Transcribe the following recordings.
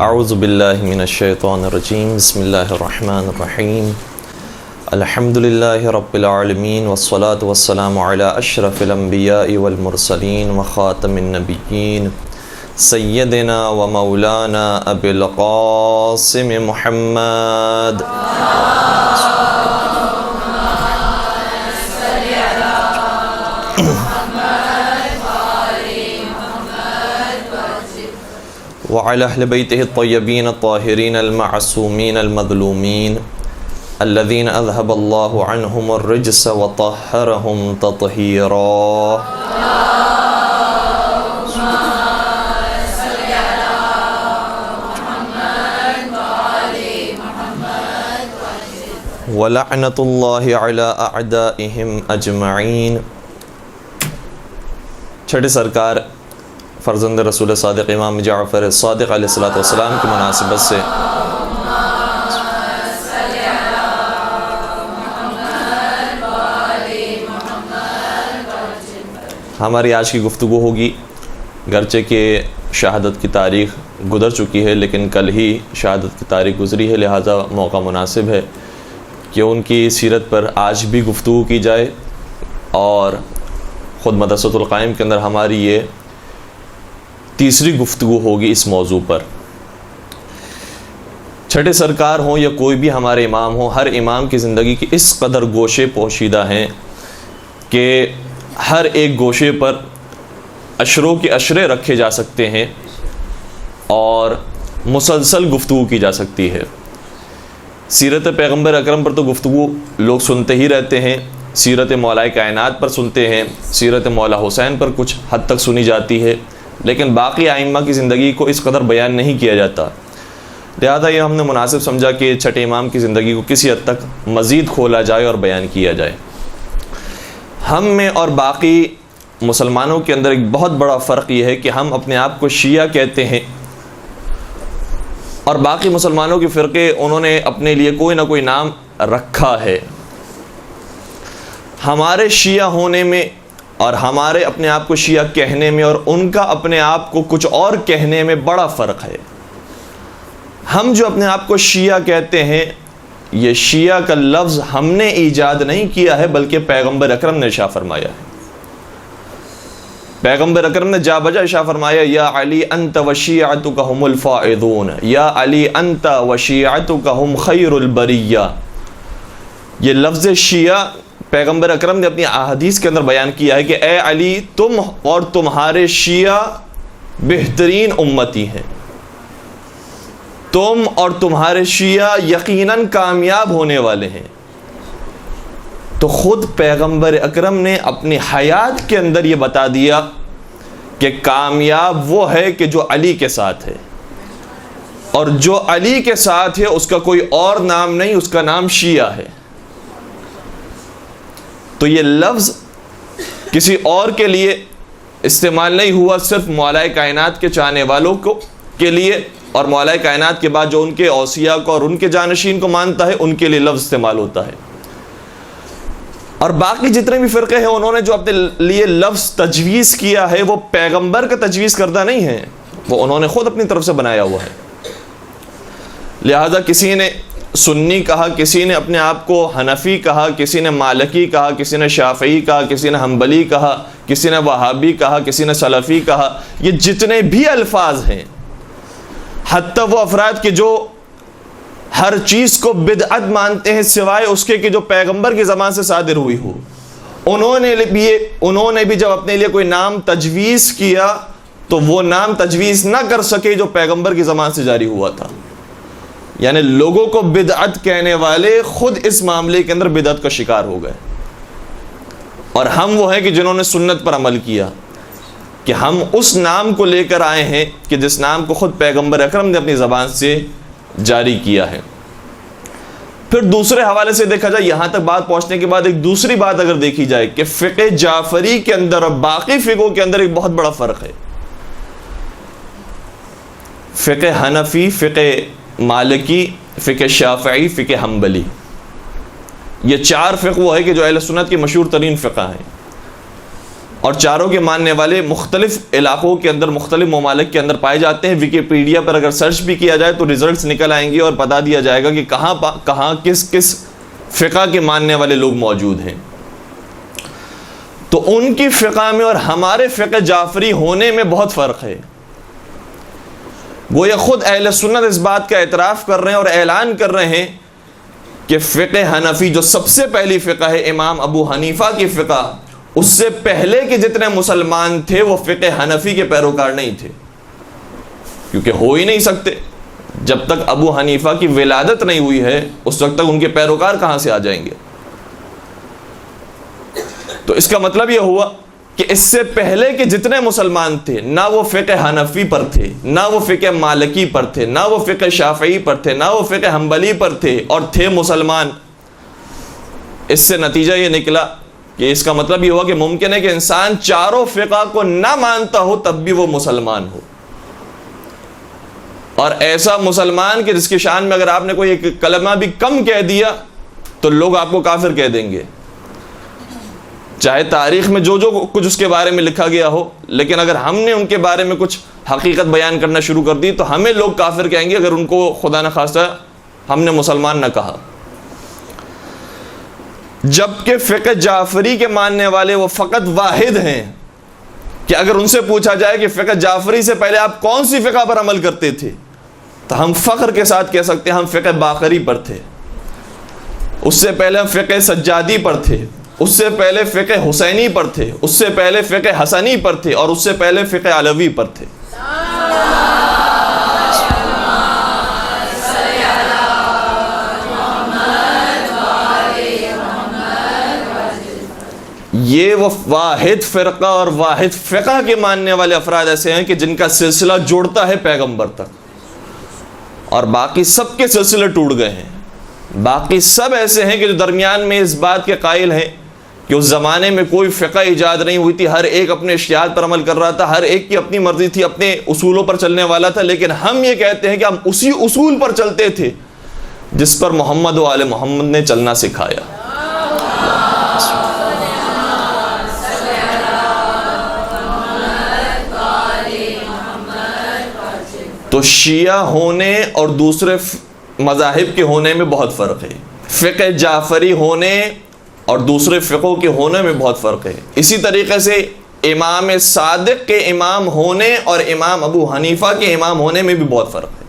اعوذ باللہ من الشیطان الرجیم بسم اللہ الرحمن الرحیم الحمد للہ رب العالمین والصلاة والسلام علی اشرف الانبیاء والمرسلین وخاتم النبیین سیدنا و مولانا ابی القاسم محمد وعلى أهل بيته الطيبين الطاهرين المعصومين المظلومين الذين أذهب الله عنهم الرجس وطهرهم تطهيرا. ولعنة الله على أعدائهم أجمعين. چھٹے سرکار فرزند رسول صادق امام جعفر صادق علیہ السلام کی مناسبت سے ہماری آج کی گفتگو ہوگی، گرچہ کہ شہادت کی تاریخ گزر چکی ہے لیکن کل ہی شہادت کی تاریخ گزری ہے، لہٰذا موقع مناسب ہے کہ ان کی سیرت پر آج بھی گفتگو کی جائے، اور خود مدرسۃ القائم کے اندر ہماری یہ تیسری گفتگو ہوگی اس موضوع پر. چھٹے سرکار ہوں یا کوئی بھی ہمارے امام ہوں، ہر امام کی زندگی کی اس قدر گوشے پوشیدہ ہیں کہ ہر ایک گوشے پر اشروں کے اشرے رکھے جا سکتے ہیں اور مسلسل گفتگو کی جا سکتی ہے. سیرت پیغمبر اکرم پر تو گفتگو لوگ سنتے ہی رہتے ہیں، سیرت مولا کائنات پر سنتے ہیں، سیرت مولا حسین پر کچھ حد تک سنی جاتی ہے، لیکن باقی ائمہ کی زندگی کو اس قدر بیان نہیں کیا جاتا. لہذا یہ ہم نے مناسب سمجھا کہ چھٹے امام کی زندگی کو کسی حد تک مزید کھولا جائے اور بیان کیا جائے. ہم میں اور باقی مسلمانوں کے اندر ایک بہت بڑا فرق یہ ہے کہ ہم اپنے آپ کو شیعہ کہتے ہیں، اور باقی مسلمانوں کے فرقے انہوں نے اپنے لیے کوئی نہ کوئی نام رکھا ہے. ہمارے شیعہ ہونے میں اور ہمارے اپنے آپ کو شیعہ کہنے میں اور ان کا اپنے آپ کو کچھ اور کہنے میں بڑا فرق ہے. ہم جو اپنے آپ کو شیعہ کہتے ہیں، یہ شیعہ کا لفظ ہم نے ایجاد نہیں کیا ہے بلکہ پیغمبر اکرم نے ارشاد فرمایا ہے. پیغمبر اکرم نے جا بجا ارشاد فرمایا، یا علی انت وشیعتک هم الفائزون، یا علی انت وشیعتک هم خیر البریہ. یہ لفظ شیعہ پیغمبر اکرم نے اپنی احادیث کے اندر بیان کیا ہے کہ اے علی، تم اور تمہارے شیعہ بہترین امتی ہیں، تم اور تمہارے شیعہ یقیناً کامیاب ہونے والے ہیں. تو خود پیغمبر اکرم نے اپنی حیات کے اندر یہ بتا دیا کہ کامیاب وہ ہے کہ جو علی کے ساتھ ہے، اور جو علی کے ساتھ ہے اس کا کوئی اور نام نہیں، اس کا نام شیعہ ہے. تو یہ لفظ کسی اور کے لیے استعمال نہیں ہوا، صرف مولا کائنات کے چاہنے والوں کے لیے، اور مولا کائنات کے بعد جو ان کے اوصیاء کو اور ان کے جانشین کو مانتا ہے ان کے لیے لفظ استعمال ہوتا ہے. اور باقی جتنے بھی فرقے ہیں انہوں نے جو اپنے لیے لفظ تجویز کیا ہے وہ پیغمبر کا تجویز کردہ نہیں ہے، وہ انہوں نے خود اپنی طرف سے بنایا ہوا ہے. لہذا کسی نے سنی کہا، کسی نے اپنے آپ کو حنفی کہا، کسی نے مالکی کہا، کسی نے شافعی کہا، کسی نے حنبلی کہا، کسی نے وہابی کہا، کسی نے سلفی کہا. یہ جتنے بھی الفاظ ہیں، حتیٰ وہ افراد کے جو ہر چیز کو بدعت مانتے ہیں سوائے اس کے کہ جو پیغمبر کی زبان سے صادر ہوئی ہو، انہوں نے بھی جب اپنے لیے کوئی نام تجویز کیا تو وہ نام تجویز نہ کر سکے جو پیغمبر کی زبان سے جاری ہوا تھا. یعنی لوگوں کو بدعت کہنے والے خود اس معاملے کے اندر بدعت کا شکار ہو گئے، اور ہم وہ ہیں کہ جنہوں نے سنت پر عمل کیا، کہ ہم اس نام کو لے کر آئے ہیں کہ جس نام کو خود پیغمبر اکرم نے اپنی زبان سے جاری کیا ہے. پھر دوسرے حوالے سے دیکھا جائے، یہاں تک بات پہنچنے کے بعد ایک دوسری بات اگر دیکھی جائے کہ فقہ جعفری کے اندر اور باقی فقہوں کے اندر ایک بہت بڑا فرق ہے. فقہ حنفی، فقہ مالکی، فقہ شافعی، فقہ حنبلی، یہ چار فقہ وہ ہے کہ جو اہل سنت کے مشہور ترین فقہ ہیں. اور چاروں کے ماننے والے مختلف علاقوں کے اندر، مختلف ممالک کے اندر پائے جاتے ہیں۔ ویکیپیڈیا پر اگر سرچ بھی کیا جائے تو ریزلٹس نکل آئیں گے اور بتا دیا جائے گا کہ کہاں کس فقہ کے ماننے والے لوگ موجود ہیں۔ تو ان کی فقہ میں اور ہمارے فقہ جعفری ہونے میں بہت فرق ہے۔ وہ یہ خود اہل سنت اس بات کا اعتراف کر رہے ہیں اور اعلان کر رہے ہیں کہ فقہ حنفی جو سب سے پہلی فقہ ہے، امام ابو حنیفہ کی فقہ، اس سے پہلے کے جتنے مسلمان تھے وہ فقہ حنفی کے پیروکار نہیں تھے، کیونکہ ہو ہی نہیں سکتے۔ جب تک ابو حنیفہ کی ولادت نہیں ہوئی ہے اس وقت تک ان کے پیروکار کہاں سے آ جائیں گے؟ تو اس کا مطلب یہ ہوا کہ اس سے پہلے کے جتنے مسلمان تھے، نہ وہ فقہ حنفی پر تھے، نہ وہ فقہ مالکی پر تھے، نہ وہ فقہ شافعی پر تھے، نہ وہ فقہ حنبلی پر تھے، اور تھے مسلمان۔ اس سے نتیجہ یہ نکلا کہ اس کا مطلب یہ ہوا کہ ممکن ہے کہ انسان چاروں فقہ کو نہ مانتا ہو تب بھی وہ مسلمان ہو، اور ایسا مسلمان کہ جس کی شان میں اگر آپ نے کوئی ایک کلمہ بھی کم کہہ دیا تو لوگ آپ کو کافر کہہ دیں گے، چاہے تاریخ میں جو کچھ اس کے بارے میں لکھا گیا ہو، لیکن اگر ہم نے ان کے بارے میں کچھ حقیقت بیان کرنا شروع کر دی تو ہمیں لوگ کافر کہیں گے اگر ان کو خدا نخواستہ ہم نے مسلمان نہ کہا۔ جبکہ فقہ جعفری کے ماننے والے وہ فقط واحد ہیں کہ اگر ان سے پوچھا جائے کہ فقہ جعفری سے پہلے آپ کون سی فقہ پر عمل کرتے تھے تو ہم فخر کے ساتھ کہہ سکتے ہیں ہم فقہ باقری پر تھے، اس سے پہلے ہم فقہ سجادی پر تھے، اس سے پہلے فقہ حسینی پر تھے، اس سے پہلے فقہ حسنی پر تھے، اور اس سے پہلے فقہ علوی پر تھے۔ یہ وہ واحد فرقہ اور واحد فقہ کے ماننے والے افراد ایسے ہیں کہ جن کا سلسلہ جوڑتا ہے پیغمبر تک، اور باقی سب کے سلسلے ٹوٹ گئے ہیں۔ باقی سب ایسے ہیں کہ جو درمیان میں اس بات کے قائل ہیں کہ اس زمانے میں کوئی فقہ ایجاد نہیں ہوئی تھی، ہر ایک اپنے اجتہاد پر عمل کر رہا تھا، ہر ایک کی اپنی مرضی تھی، اپنے اصولوں پر چلنے والا تھا، لیکن ہم یہ کہتے ہیں کہ ہم اسی اصول پر چلتے تھے جس پر محمد و آل محمد نے چلنا سکھایا۔ تو شیعہ ہونے اور دوسرے مذاہب کے ہونے میں بہت فرق ہے، فقہ جعفری ہونے اور دوسرے فقوں کے ہونے میں بہت فرق ہے۔ اسی طریقے سے امام صادق کے امام ہونے اور امام ابو حنیفہ کے امام ہونے میں بھی بہت فرق ہے،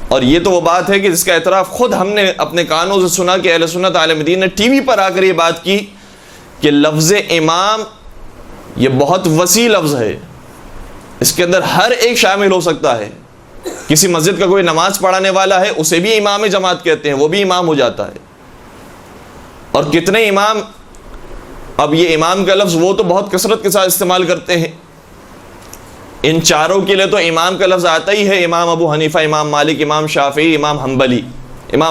اور یہ تو وہ بات ہے کہ جس کا اعتراف خود ہم نے اپنے کانوں سے سنا کہ اہل سنت عالم دین نے ٹی وی پر آ کر یہ بات کی کہ لفظ امام یہ بہت وسیع لفظ ہے، اس کے اندر ہر ایک شامل ہو سکتا ہے۔ کسی مسجد کا کوئی نماز پڑھانے والا ہے اسے بھی امام جماعت کہتے ہیں، وہ بھی امام ہو جاتا ہے۔ اور کتنے امام، اب یہ امام کا لفظ وہ تو بہت کثرت کے ساتھ استعمال کرتے ہیں، ان چاروں کے لیے تو امام کا لفظ آتا ہی ہے، امام ابو حنیفہ، امام مالک، امام شافعی، امام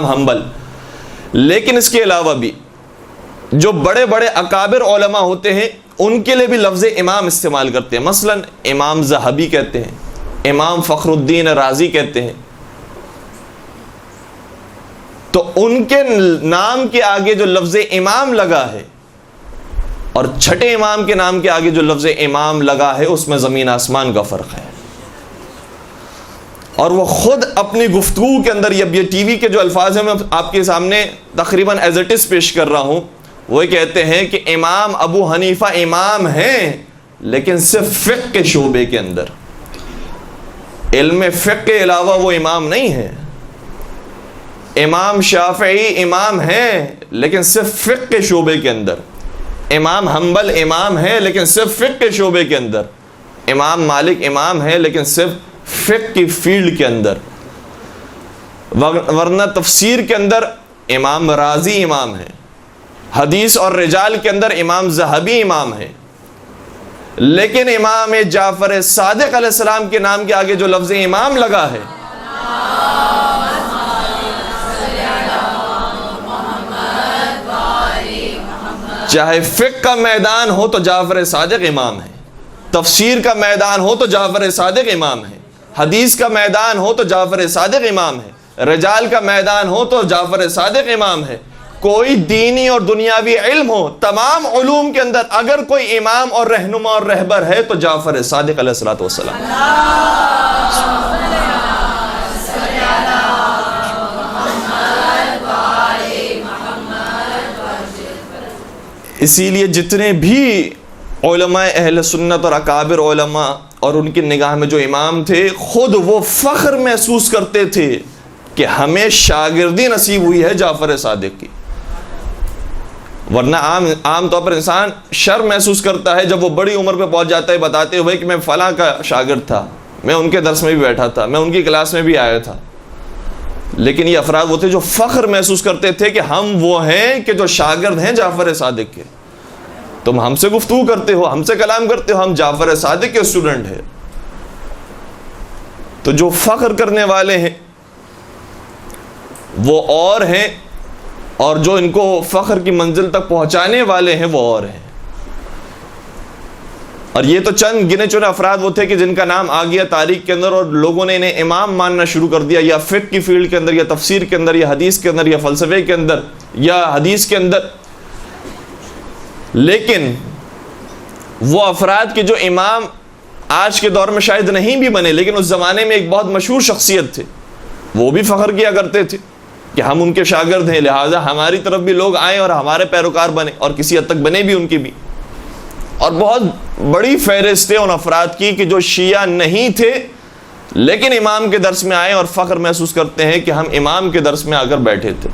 حنبل، لیکن اس کے علاوہ بھی جو بڑے بڑے اکابر علماء ہوتے ہیں ان کے لیے بھی لفظ امام استعمال کرتے ہیں۔ مثلا امام ذہبی کہتے ہیں، امام فخر الدین رازی کہتے ہیں، تو ان کے نام کے آگے جو لفظ امام لگا ہے اور چھٹے امام کے نام کے آگے جو لفظ امام لگا ہے اس میں زمین آسمان کا فرق ہے۔ اور وہ خود اپنی گفتگو کے اندر یہ ٹی وی کے جو الفاظ ہیں میں آپ کے سامنے تقریباً ایز اٹ از پیش کر رہا ہوں، وہ کہتے ہیں کہ امام ابو حنیفہ امام ہیں لیکن صرف فقہ کے شعبے کے اندر، علم فقہ کے علاوہ وہ امام نہیں ہیں۔ امام شافعی امام ہیں لیکن صرف فقہ کے شعبے کے اندر، امام حنبل امام ہے لیکن صرف فقہ کے شعبے کے اندر، امام مالک امام ہے لیکن صرف فقہ کی فیلڈ کے اندر، ورنہ تفسیر کے اندر امام رازی امام ہے، حدیث اور رجال کے اندر امام ذہبی امام ہے، لیکن امام جعفر صادق علیہ السلام کے نام کے آگے جو لفظ امام لگا ہے چاہے فقہ کا میدان ہو تو جعفر صادق امام ہے، تفسیر کا میدان ہو تو جعفر صادق امام ہے، حدیث کا میدان ہو تو جعفر صادق امام ہے، رجال کا میدان ہو تو جعفر صادق امام ہے، کوئی دینی اور دنیاوی علم ہو، تمام علوم کے اندر اگر کوئی امام اور رہنما اور رہبر ہے تو جعفر صادق علیہ الصلوۃ والسلام۔ اسی لیے جتنے بھی علماء اہل سنت اور اکابر علماء اور ان کی نگاہ میں جو امام تھے، خود وہ فخر محسوس کرتے تھے کہ ہمیں شاگردی نصیب ہوئی ہے جعفر صادق کی، ورنہ عام طور پر انسان شرم محسوس کرتا ہے جب وہ بڑی عمر پہ پہنچ جاتا ہے بتاتے ہوئے کہ میں فلاں کا شاگرد تھا، میں ان کے درس میں بھی بیٹھا تھا، میں ان کی کلاس میں بھی آیا تھا۔ لیکن یہ افراد وہ تھے جو فخر محسوس کرتے تھے کہ ہم وہ ہیں کہ جو شاگرد ہیں جعفر صادق کے، تم ہم سے گفتگو کرتے ہو، ہم سے کلام کرتے ہو، ہم جعفر صادق کے اسٹوڈنٹ ہیں۔ تو جو فخر کرنے والے ہیں وہ اور ہیں، اور جو ان کو فخر کی منزل تک پہنچانے والے ہیں وہ اور ہیں۔ اور یہ تو چند گنے چنے افراد وہ تھے کہ جن کا نام آ گیا تاریخ کے اندر، اور لوگوں نے انہیں امام ماننا شروع کر دیا، یا فقہ کی فیلڈ کے اندر، یا تفسیر کے اندر، یا حدیث کے اندر، یا فلسفے کے اندر، یا حدیث کے اندر۔ لیکن وہ افراد کے جو امام آج کے دور میں شاید نہیں بھی بنے، لیکن اس زمانے میں ایک بہت مشہور شخصیت تھے، وہ بھی فخر کیا کرتے تھے کہ ہم ان کے شاگرد ہیں، لہٰذا ہماری طرف بھی لوگ آئیں اور ہمارے پیروکار بنے، اور کسی حد تک بنے بھی ان کی بھی۔ اور بہت بڑی فہرست ہے ان افراد کی کہ جو شیعہ نہیں تھے لیکن امام کے درس میں آئے اور فخر محسوس کرتے ہیں کہ ہم امام کے درس میں آ کر بیٹھے تھے۔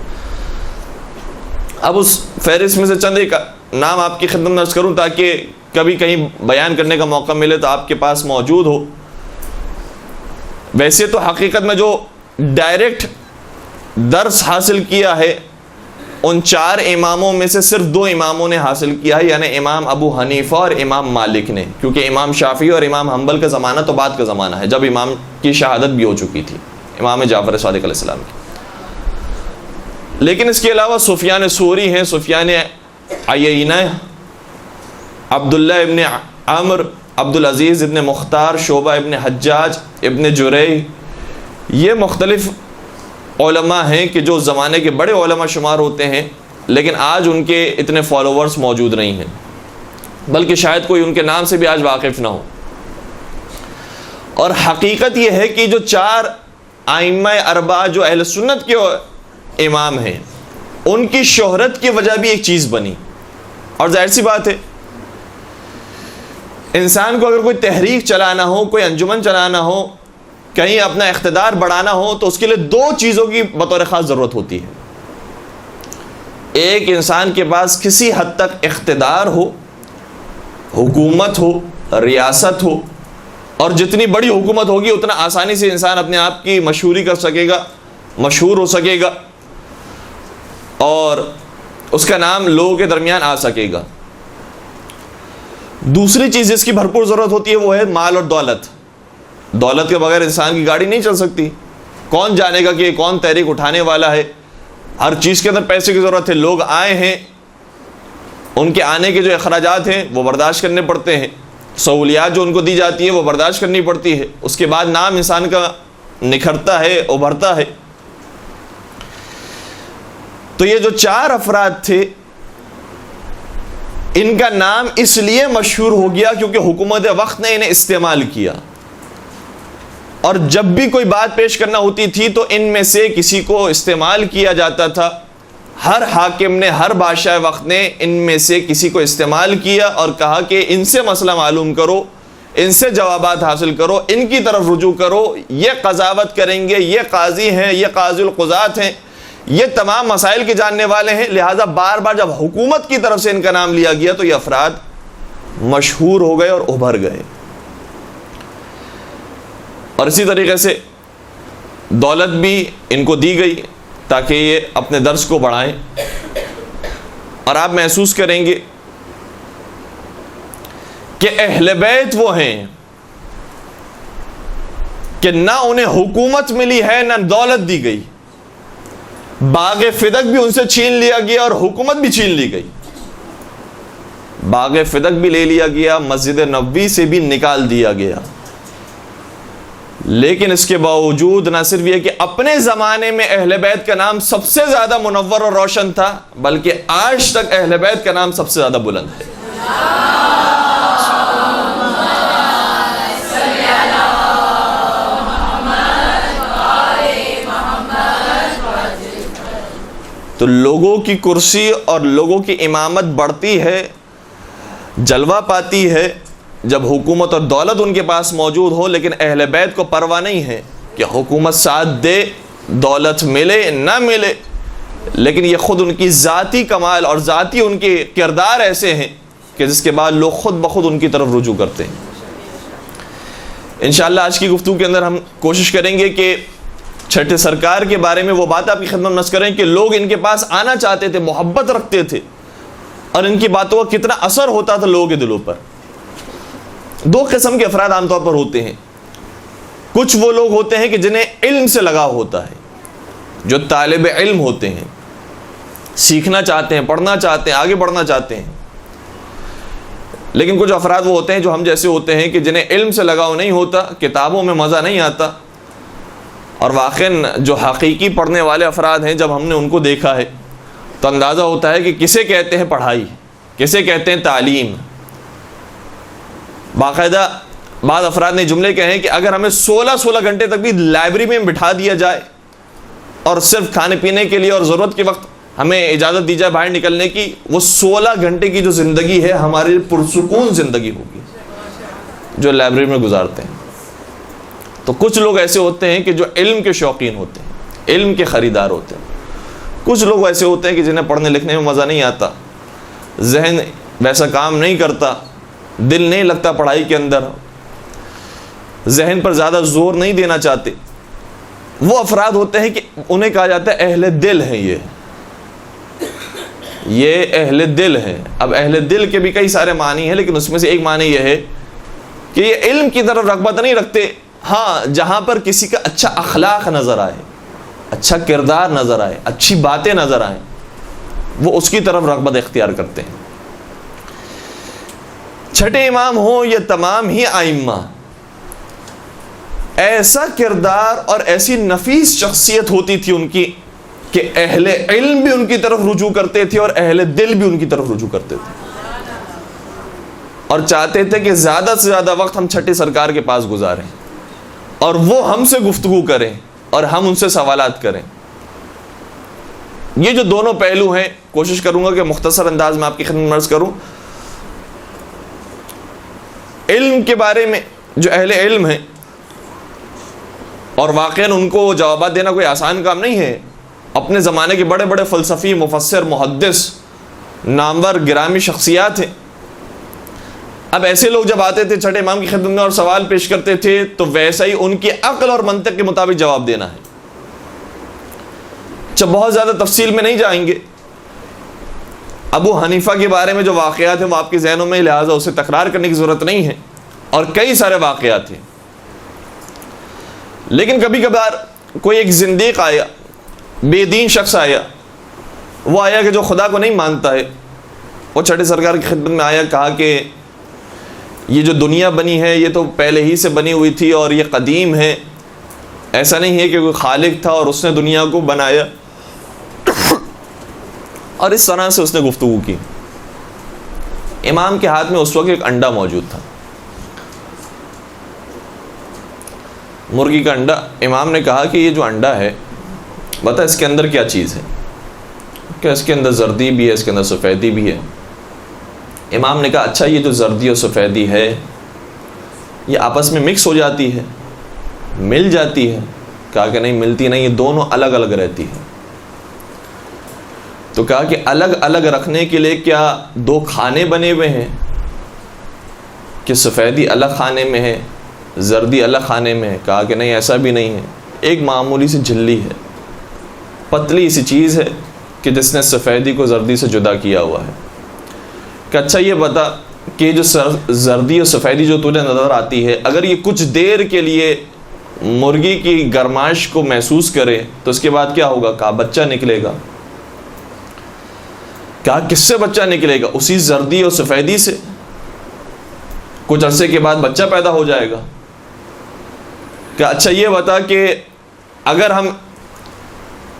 اب اس فہرست میں سے چند ایک نام آپ کی خدمت میں عرض کروں تاکہ کبھی کہیں بیان کرنے کا موقع ملے تو آپ کے پاس موجود ہو۔ ویسے تو حقیقت میں جو ڈائریکٹ درس حاصل کیا ہے ان 4 اماموں میں سے صرف 2 اماموں نے حاصل کیا ہے، یعنی امام ابو حنیفہ اور امام مالک نے، کیونکہ امام شافعی اور امام حنبل کا زمانہ تو بعد کا زمانہ ہے جب امام کی شہادت بھی ہو چکی تھی، امام جعفر صادق علیہ السلام کی۔ لیکن اس کے علاوہ سفیان ثوری ہیں، سفیان عیینہ، عبداللہ ابن عمر، عبدالعزیز ابن مختار، شعبہ ابن حجاج، ابن جریح، یہ مختلف علماء ہیں کہ جو زمانے کے بڑے علماء شمار ہوتے ہیں، لیکن آج ان کے اتنے فالوورز موجود نہیں ہیں، بلکہ شاید کوئی ان کے نام سے بھی آج واقف نہ ہو۔ اور حقیقت یہ ہے کہ جو 4 ائمہ اربعہ جو اہل سنت کے امام ہیں، ان کی شہرت کی وجہ بھی ایک چیز بنی، اور ظاہر سی بات ہے انسان کو اگر کوئی تحریک چلانا ہو، کوئی انجمن چلانا ہو، کہیں اپنا اقتدار بڑھانا ہو، تو اس کے لیے 2 چیزوں کی بطور خاص ضرورت ہوتی ہے۔ ایک، انسان کے پاس کسی حد تک اقتدار ہو، حکومت ہو، ریاست ہو، اور جتنی بڑی حکومت ہوگی اتنا آسانی سے انسان اپنے آپ کی مشہوری کر سکے گا، مشہور ہو سکے گا، اور اس کا نام لوگوں کے درمیان آ سکے گا۔ دوسری چیز جس کی بھرپور ضرورت ہوتی ہے وہ ہے مال اور دولت۔ دولت کے بغیر انسان کی گاڑی نہیں چل سکتی۔ کون جانے گا کہ کون تحریک اٹھانے والا ہے؟ ہر چیز کے اندر پیسے کی ضرورت ہے۔ لوگ آئے ہیں، ان کے آنے کے جو اخراجات ہیں وہ برداشت کرنے پڑتے ہیں، سہولیات جو ان کو دی جاتی ہے وہ برداشت کرنی پڑتی ہے، اس کے بعد نام انسان کا نکھرتا ہے، ابھرتا ہے۔ تو یہ جو 4 افراد تھے ان کا نام اس لیے مشہور ہو گیا کیونکہ حکومت وقت نے انہیں استعمال کیا، اور جب بھی کوئی بات پیش کرنا ہوتی تھی تو ان میں سے کسی کو استعمال کیا جاتا تھا۔ ہر حاکم نے، ہر بادشاہ وقت نے ان میں سے کسی کو استعمال کیا اور کہا کہ ان سے مسئلہ معلوم کرو، ان سے جوابات حاصل کرو، ان کی طرف رجوع کرو، یہ قضاوت کریں گے، یہ قاضی ہیں، یہ قاضی القضات ہیں، یہ تمام مسائل کے جاننے والے ہیں۔ لہٰذا بار بار جب حکومت کی طرف سے ان کا نام لیا گیا تو یہ افراد مشہور ہو گئے اور ابھر گئے۔ اور اسی طریقے سے دولت بھی ان کو دی گئی تاکہ یہ اپنے درس کو بڑھائیں، اور آپ محسوس کریں گے کہ اہل بیت وہ ہیں کہ نہ انہیں حکومت ملی ہے نہ دولت دی گئی، باغ فدق بھی ان سے چھین لیا گیا اور حکومت بھی چھین لی گئی، باغ فدق بھی لے لیا گیا، مسجد نبوی سے بھی نکال دیا گیا، لیکن اس کے باوجود نہ صرف یہ کہ اپنے زمانے میں اہل بیت کا نام سب سے زیادہ منور اور روشن تھا، بلکہ آج تک اہل بیت کا نام سب سے زیادہ بلند ہے۔ تو لوگوں کی کرسی اور لوگوں کی امامت بڑھتی ہے، جلوہ پاتی ہے جب حکومت اور دولت ان کے پاس موجود ہو، لیکن اہل بیت کو پرواہ نہیں ہے کہ حکومت ساتھ دے، دولت ملے نہ ملے، لیکن یہ خود ان کی ذاتی کمال اور ذاتی ان کے کردار ایسے ہیں کہ جس کے بعد لوگ خود بخود ان کی طرف رجوع کرتے ہیں۔ انشاءاللہ آج کی گفتگو کے اندر ہم کوشش کریں گے کہ چھٹے سرکار کے بارے میں وہ بات آپ کی خدمت میں نشر کریں کہ لوگ ان کے پاس آنا چاہتے تھے، محبت رکھتے تھے، اور ان کی باتوں کا کتنا اثر ہوتا تھا لوگوں کے دلوں پر۔ دو قسم کے افراد عام طور پر ہوتے ہیں۔ کچھ وہ لوگ ہوتے ہیں کہ جنہیں علم سے لگاؤ ہوتا ہے، جو طالب علم ہوتے ہیں، سیکھنا چاہتے ہیں، پڑھنا چاہتے ہیں، آگے بڑھنا چاہتے ہیں۔ لیکن کچھ افراد وہ ہوتے ہیں جو ہم جیسے ہوتے ہیں کہ جنہیں علم سے لگاؤ نہیں ہوتا، کتابوں میں مزہ نہیں آتا، اور واقعاً جو حقیقی پڑھنے والے افراد ہیں جب ہم نے ان کو دیکھا ہے تو اندازہ ہوتا ہے کہ کسے کہتے ہیں پڑھائی، کسے کہتے ہیں تعلیم۔ باقاعدہ بعض افراد نے جملے کہے ہیں کہ اگر ہمیں 16 گھنٹے تک بھی لائبریری میں بٹھا دیا جائے اور صرف کھانے پینے کے لیے اور ضرورت کے وقت ہمیں اجازت دی جائے باہر نکلنے کی، وہ 16 گھنٹے کی جو زندگی ہے ہماری پرسکون زندگی ہوگی جو لائبریری میں گزارتے ہیں۔ تو کچھ لوگ ایسے ہوتے ہیں کہ جو علم کے شوقین ہوتے ہیں، علم کے خریدار ہوتے ہیں۔ کچھ لوگ ایسے ہوتے ہیں کہ جنہیں پڑھنے لکھنے میں مزہ نہیں آتا، ذہن ویسا کام نہیں کرتا، دل نہیں لگتا پڑھائی کے اندر، ذہن پر زیادہ زور نہیں دینا چاہتے۔ وہ افراد ہوتے ہیں کہ انہیں کہا جاتا ہے اہل دل ہیں، یہ اہل دل ہیں۔ اب اہل دل کے بھی کئی سارے معنی ہیں، لیکن اس میں سے ایک معنی یہ ہے کہ یہ علم کی طرف رغبت نہیں رکھتے، ہاں جہاں پر کسی کا اچھا اخلاق نظر آئے، اچھا کردار نظر آئے، اچھی باتیں نظر آئیں، وہ اس کی طرف رغبت اختیار کرتے ہیں۔ چھٹے امام ہوں یا تمام ہی ائمہ، ایسا کردار اور ایسی نفیس شخصیت ہوتی تھی ان کی کہ اہل علم بھی ان کی طرف رجوع کرتے تھے اور اہل دل بھی ان کی طرف رجوع کرتے تھے، اور چاہتے تھے کہ زیادہ سے زیادہ وقت ہم چھٹے سرکار کے پاس گزاریں اور وہ ہم سے گفتگو کریں اور ہم ان سے سوالات کریں۔ یہ جو دونوں پہلو ہیں، کوشش کروں گا کہ مختصر انداز میں آپ کی خدمت میں عرض کروں۔ علم کے بارے میں جو اہل علم ہیں، اور واقعاً ان کو جوابات دینا کوئی آسان کام نہیں ہے، اپنے زمانے کے بڑے بڑے فلسفی، مفسر، محدث، نامور گرامی شخصیات ہیں۔ اب ایسے لوگ جب آتے تھے چھٹے امام کی خدمت میں اور سوال پیش کرتے تھے تو ویسا ہی ان کی عقل اور منطق کے مطابق جواب دینا ہے۔ جب بہت زیادہ تفصیل میں نہیں جائیں گے، ابو حنیفہ کے بارے میں جو واقعات ہیں وہ آپ کے ذہنوں میں، لہٰذا اسے تکرار کرنے کی ضرورت نہیں ہے، اور کئی سارے واقعات ہیں۔ لیکن کبھی کبھار کوئی ایک زندیق آیا، بے دین شخص آیا، وہ آیا کہ جو خدا کو نہیں مانتا ہے، وہ چھٹے سرکار کی خدمت میں آیا، کہا کہ یہ جو دنیا بنی ہے یہ تو پہلے ہی سے بنی ہوئی تھی اور یہ قدیم ہے، ایسا نہیں ہے کہ کوئی خالق تھا اور اس نے دنیا کو بنایا۔ اور اس طرح سے اس نے گفتگو کی۔ امام کے ہاتھ میں اس وقت ایک انڈا موجود تھا، مرغی کا انڈا۔ امام نے کہا کہ یہ جو انڈا ہے، بتا اس کے اندر کیا چیز ہے؟ کہ اس کے اندر زردی بھی ہے، اس کے اندر سفیدی بھی ہے۔ امام نے کہا اچھا یہ جو زردی اور سفیدی ہے یہ آپس میں مکس ہو جاتی ہے، مل جاتی ہے؟ کہا کہ نہیں ملتی نہیں، یہ دونوں الگ الگ رہتی ہے۔ تو کہا کہ الگ الگ رکھنے کے لیے کیا دو کھانے بنے ہوئے ہیں کہ سفیدی الگ کھانے میں ہے، زردی الگ کھانے میں ہے؟ کہا کہ نہیں ایسا بھی نہیں ہے، ایک معمولی سی جھلی ہے، پتلی سی چیز ہے کہ جس نے سفیدی کو زردی سے جدا کیا ہوا ہے۔ کہ اچھا یہ بتا کہ جو زردی اور سفیدی جو تجھے نظر آتی ہے، اگر یہ کچھ دیر کے لیے مرغی کی گرمائش کو محسوس کرے تو اس کے بعد کیا ہوگا؟ کہا بچہ نکلے گا۔ کہا کس سے بچہ نکلے گا؟ اسی زردی اور سفیدی سے، کچھ عرصے کے بعد بچہ پیدا ہو جائے گا۔ کہ اچھا یہ بتا کہ اگر ہم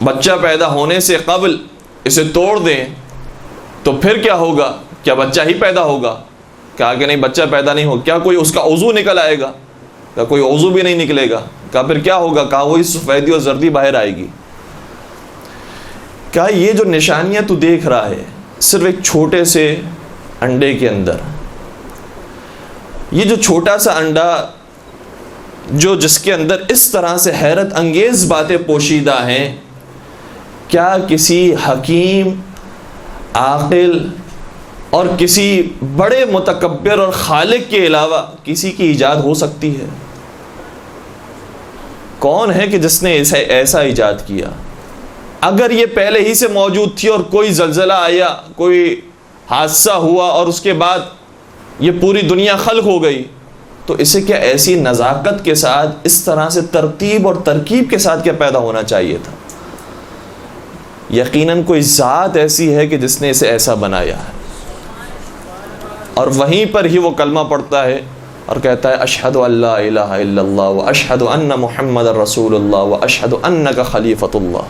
بچہ پیدا ہونے سے قبل اسے توڑ دیں تو پھر کیا ہوگا؟ کیا بچہ ہی پیدا ہوگا؟ کہا کہ نہیں، بچہ پیدا نہیں ہوگا۔ کیا کوئی اس کا عضو نکل آئے گا؟ کہا کوئی عضو بھی نہیں نکلے گا۔ کہا پھر کیا ہوگا؟ کہا وہی سفیدی اور زردی باہر آئے گی۔ کہا یہ جو نشانیاں تو دیکھ رہا ہے صرف ایک چھوٹے سے انڈے کے اندر، یہ جو چھوٹا سا انڈا جو جس کے اندر اس طرح سے حیرت انگیز باتیں پوشیدہ ہیں، کیا کسی حکیم، عاقل اور کسی بڑے متکبر اور خالق کے علاوہ کسی کی ایجاد ہو سکتی ہے؟ کون ہے کہ جس نے ایسا ایجاد کیا؟ اگر یہ پہلے ہی سے موجود تھی اور کوئی زلزلہ آیا، کوئی حادثہ ہوا اور اس کے بعد یہ پوری دنیا خلق ہو گئی، تو اسے کیا ایسی نزاکت کے ساتھ، اس طرح سے ترتیب اور ترکیب کے ساتھ کیا پیدا ہونا چاہیے تھا؟ یقیناً کوئی ذات ایسی ہے کہ جس نے اسے ایسا بنایا ہے، اور وہیں پر ہی وہ کلمہ پڑھتا ہے اور کہتا ہے اشہد ان لا الہ الا اللہ واشہد ان محمد رسول اللہ واشہد انک خلیفۃ اللہ۔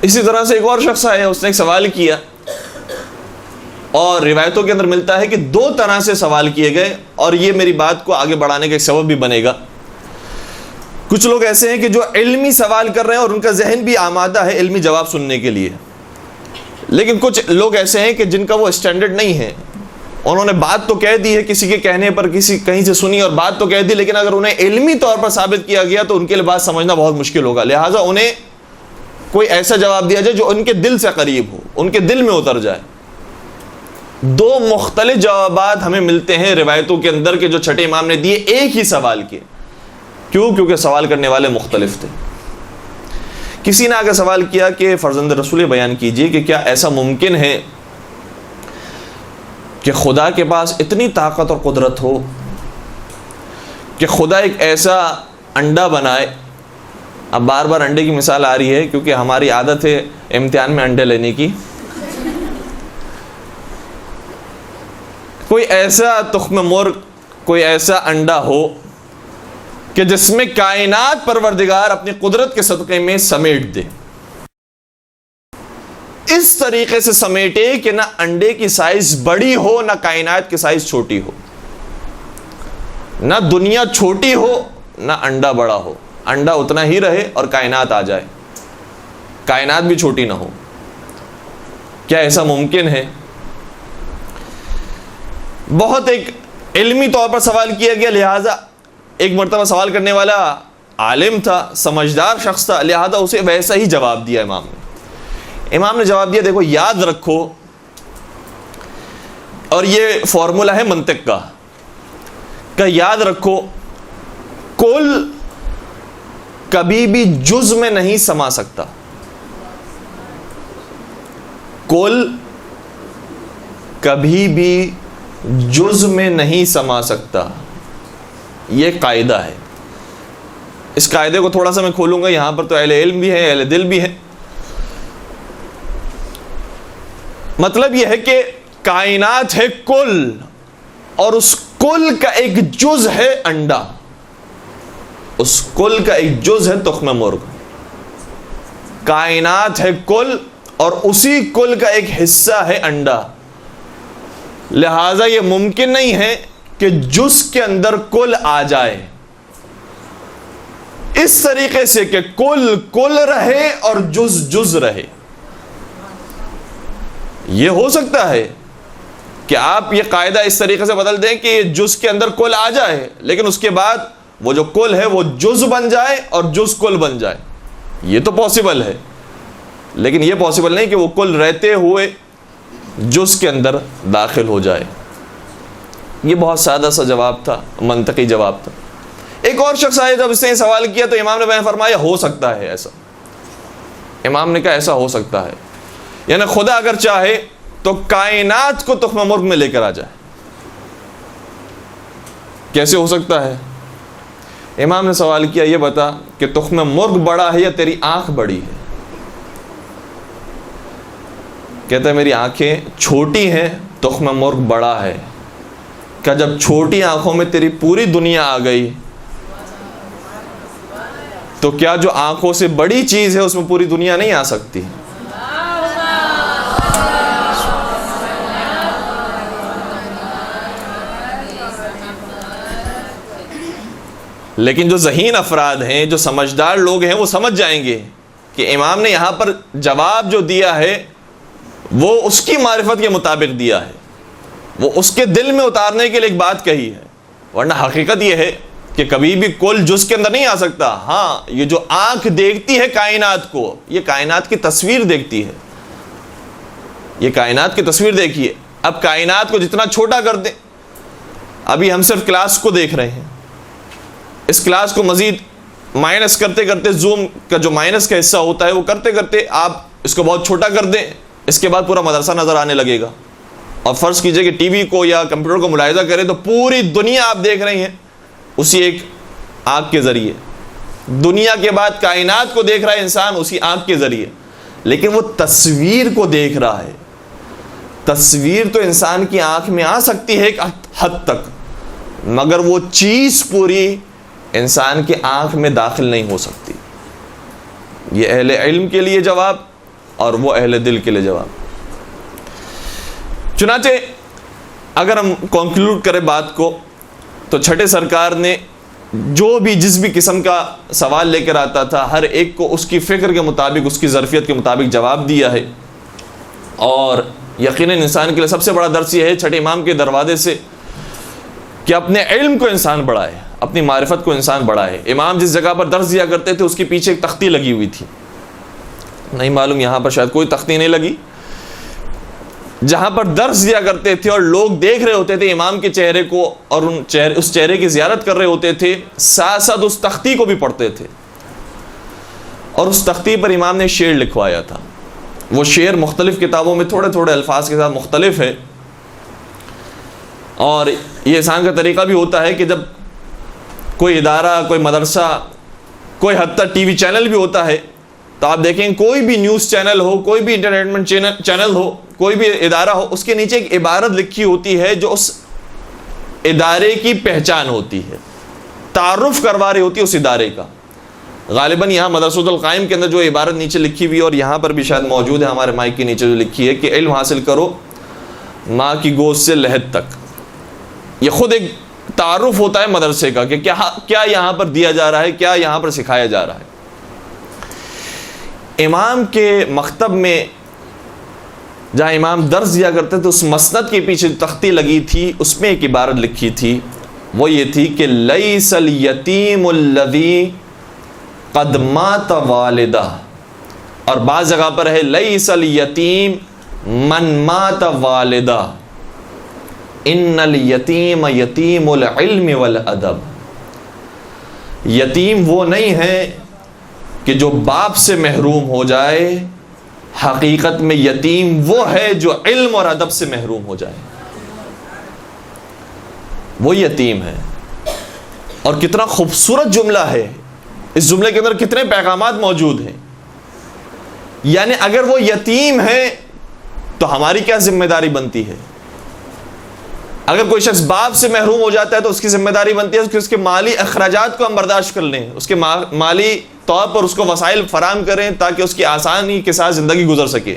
اسی طرح سے ایک اور شخص آیا، اس نے ایک سوال کیا، اور روایتوں کے اندر ملتا ہے کہ دو طرح سے سوال کیے گئے، اور یہ میری بات کو آگے بڑھانے کا ایک سبب بھی بنے گا۔ کچھ لوگ ایسے ہیں کہ جو علمی سوال کر رہے ہیں اور ان کا ذہن بھی آمادہ ہے علمی جواب سننے کے لیے، لیکن کچھ لوگ ایسے ہیں کہ جن کا وہ اسٹینڈرڈ نہیں ہے، انہوں نے بات تو کہہ دی ہے کسی کے کہنے پر، کسی کہیں سے سنی اور بات تو کہہ دی، لیکن اگر انہیں علمی طور پر ثابت کیا گیا تو ان کے لیے بات سمجھنا بہت مشکل ہوگا، لہٰذا انہیں کوئی ایسا جواب دیا جائے جو ان کے دل سے قریب ہو، ان کے دل میں اتر جائے۔ دو مختلف جوابات ہمیں ملتے ہیں روایتوں کے اندر کہ جو چھٹے امام نے دیے ایک ہی سوال کے۔ کیوں؟ کیونکہ سوال کرنے والے مختلف تھے۔ کسی نے آگے سوال کیا کہ فرزند رسول بیان کیجئے کہ کیا ایسا ممکن ہے کہ خدا کے پاس اتنی طاقت اور قدرت ہو کہ خدا ایک ایسا انڈا بنائے؟ اب بار بار انڈے کی مثال آ رہی ہے کیونکہ ہماری عادت ہے امتحان میں انڈے لینے کی۔ کوئی ایسا تخم مرغ، کوئی ایسا انڈا ہو کہ جس میں کائنات پروردگار اپنی قدرت کے صدقے میں سمیٹ دے، اس طریقے سے سمیٹے کہ نہ انڈے کی سائز بڑی ہو نہ کائنات کی سائز چھوٹی ہو، نہ دنیا چھوٹی ہو نہ انڈا بڑا ہو، انڈا اتنا ہی رہے اور کائنات آ جائے، کائنات بھی چھوٹی نہ ہو۔ کیا ایسا ممکن ہے؟ بہت ایک علمی طور پر سوال کیا گیا، لہذا ایک مرتبہ سوال کرنے والا عالم تھا، سمجھدار شخص تھا، لہذا اسے ویسا ہی جواب دیا امام نے جواب دیا دیکھو یاد رکھو، اور یہ فارمولا ہے منطق کا، کہ یاد رکھو کل کبھی بھی جز میں نہیں سما سکتا، کل کبھی بھی جز میں نہیں سما سکتا، یہ قاعدہ ہے۔ اس قاعدے کو تھوڑا سا میں کھولوں گا، یہاں پر تو اہل علم بھی ہے، اہل دل بھی ہے۔ مطلب یہ ہے کہ کائنات ہے کل، اور اس کل کا ایک جز ہے انڈا، اس کل کا ایک جز ہے تخم مرغ۔ کائنات ہے کل اور اسی کل کا ایک حصہ ہے انڈا، لہذا یہ ممکن نہیں ہے کہ جز کے اندر کل آ جائے، اس طریقے سے کہ کل کل رہے اور جز جز رہے۔ یہ ہو سکتا ہے کہ آپ یہ قاعدہ اس طریقے سے بدل دیں کہ جز کے اندر کل آ جائے، لیکن اس کے بعد وہ جو کل ہے وہ جز بن جائے اور جز کل بن جائے، یہ تو پاسبل ہے، لیکن یہ پاسبل نہیں کہ وہ کل رہتے ہوئے جز کے اندر داخل ہو جائے۔ یہ بہت سادہ سا جواب تھا، منطقی جواب تھا۔ ایک اور شخص آیا، جب اس نے سوال کیا تو امام نے بیان فرمایا ہو سکتا ہے ایسا۔ امام نے کہا ایسا ہو سکتا ہے، یعنی خدا اگر چاہے تو کائنات کو تخم مرغ میں لے کر آ جائے۔ کیسے ہو سکتا ہے؟ امام نے سوال کیا یہ بتا کہ تخم مرغ بڑا ہے یا تیری آنکھ بڑی ہے؟ کہتا ہے میری آنکھیں چھوٹی ہیں تخم مرغ بڑا ہے. کہ جب چھوٹی آنکھوں میں تیری پوری دنیا آ گئی تو کیا جو آنکھوں سے بڑی چیز ہے اس میں پوری دنیا نہیں آ سکتی؟ لیکن جو ذہین افراد ہیں، جو سمجھدار لوگ ہیں، وہ سمجھ جائیں گے کہ امام نے یہاں پر جواب جو دیا ہے وہ اس کی معرفت کے مطابق دیا ہے، وہ اس کے دل میں اتارنے کے لیے ایک بات کہی ہے. ورنہ حقیقت یہ ہے کہ کبھی بھی کل جز کے اندر نہیں آ سکتا. ہاں، یہ جو آنکھ دیکھتی ہے کائنات کو، یہ کائنات کی تصویر دیکھتی ہے، یہ کائنات کی تصویر دیکھیے. اب کائنات کو جتنا چھوٹا کر دیں، ابھی ہم صرف کلاس کو دیکھ رہے ہیں، اس کلاس کو مزید مائنس کرتے کرتے، زوم کا جو مائنس کا حصہ ہوتا ہے وہ کرتے کرتے آپ اس کو بہت چھوٹا کر دیں، اس کے بعد پورا مدرسہ نظر آنے لگے گا. اور فرض کیجئے کہ ٹی وی کو یا کمپیوٹر کو ملاحظہ کریں تو پوری دنیا آپ دیکھ رہے ہیں اسی ایک آنکھ کے ذریعے. دنیا کے بعد کائنات کو دیکھ رہا ہے انسان اسی آنکھ کے ذریعے، لیکن وہ تصویر کو دیکھ رہا ہے. تصویر تو انسان کی آنکھ میں آ سکتی ہے ایک حد تک، مگر وہ چیز پوری انسان کی آنکھ میں داخل نہیں ہو سکتی. یہ اہل علم کے لیے جواب اور وہ اہل دل کے لیے جواب. چنانچہ اگر ہم کنکلوڈ کریں بات کو، تو چھٹے سرکار نے جو بھی جس بھی قسم کا سوال لے کر آتا تھا ہر ایک کو اس کی فکر کے مطابق، اس کی ظرفیت کے مطابق جواب دیا ہے. اور یقیناً انسان کے لیے سب سے بڑا درس یہ ہے چھٹے امام کے دروازے سے کہ اپنے علم کو انسان بڑھائے، اپنی معرفت کو انسان بڑھائے. امام جس جگہ پر درس دیا کرتے تھے اس کے پیچھے ایک تختی لگی ہوئی تھی، نہیں معلوم یہاں پر شاید کوئی تختی نہیں لگی. جہاں پر درس دیا کرتے تھے اور لوگ دیکھ رہے ہوتے تھے امام کے چہرے کو اور اس چہرے کی زیارت کر رہے ہوتے تھے، ساتھ ساتھ اس تختی کو بھی پڑھتے تھے. اور اس تختی پر امام نے شعر لکھوایا تھا. وہ شعر مختلف کتابوں میں تھوڑے تھوڑے الفاظ کے ساتھ مختلف ہے. اور یہ انسان کا طریقہ بھی ہوتا ہے کہ جب کوئی ادارہ، کوئی مدرسہ، کوئی حتیٰ ٹی وی چینل بھی ہوتا ہے تو آپ دیکھیں کوئی بھی نیوز چینل ہو، کوئی بھی انٹرٹینمنٹ چینل ہو، کوئی بھی ادارہ ہو، اس کے نیچے ایک عبارت لکھی ہوتی ہے جو اس ادارے کی پہچان ہوتی ہے، تعارف کروا رہی ہوتی ہے اس ادارے کا. غالباً یہاں مدرسۃ القائم کے اندر جو عبارت نیچے لکھی ہوئی ہے اور یہاں پر بھی شاید موجود ہے ہمارے مائک کے نیچے جو لکھی ہے کہ علم حاصل کرو ماں کی گود سے لحد تک. یہ خود ایک تعارف ہوتا ہے مدرسے کا کہ کیا یہاں پر دیا جا رہا ہے، کیا یہاں پر سکھایا جا رہا ہے. امام کے مکتب میں جہاں امام درس دیا کرتے تھے اس مسند کے پیچھے تختی لگی تھی، اس میں ایک عبارت لکھی تھی، وہ یہ تھی کہ لیس الیتیم الذی قد مات والدہ، اور بعض جگہ پر ہے لیس الیتیم من مات والدہ ان الیتیم یتیم العلم والادب. یتیم وہ نہیں ہے کہ جو باپ سے محروم ہو جائے، حقیقت میں یتیم وہ ہے جو علم اور ادب سے محروم ہو جائے، وہ یتیم ہے. اور کتنا خوبصورت جملہ ہے، اس جملے کے اندر کتنے پیغامات موجود ہیں. یعنی اگر وہ یتیم ہے تو ہماری کیا ذمہ داری بنتی ہے؟ اگر کوئی شخص باپ سے محروم ہو جاتا ہے تو اس کی ذمہ داری بنتی ہے کہ اس کے مالی اخراجات کو ہم برداشت کر لیں، اس کے مالی طور پر اس کو وسائل فراہم کریں تاکہ اس کی آسانی کے ساتھ زندگی گزر سکے.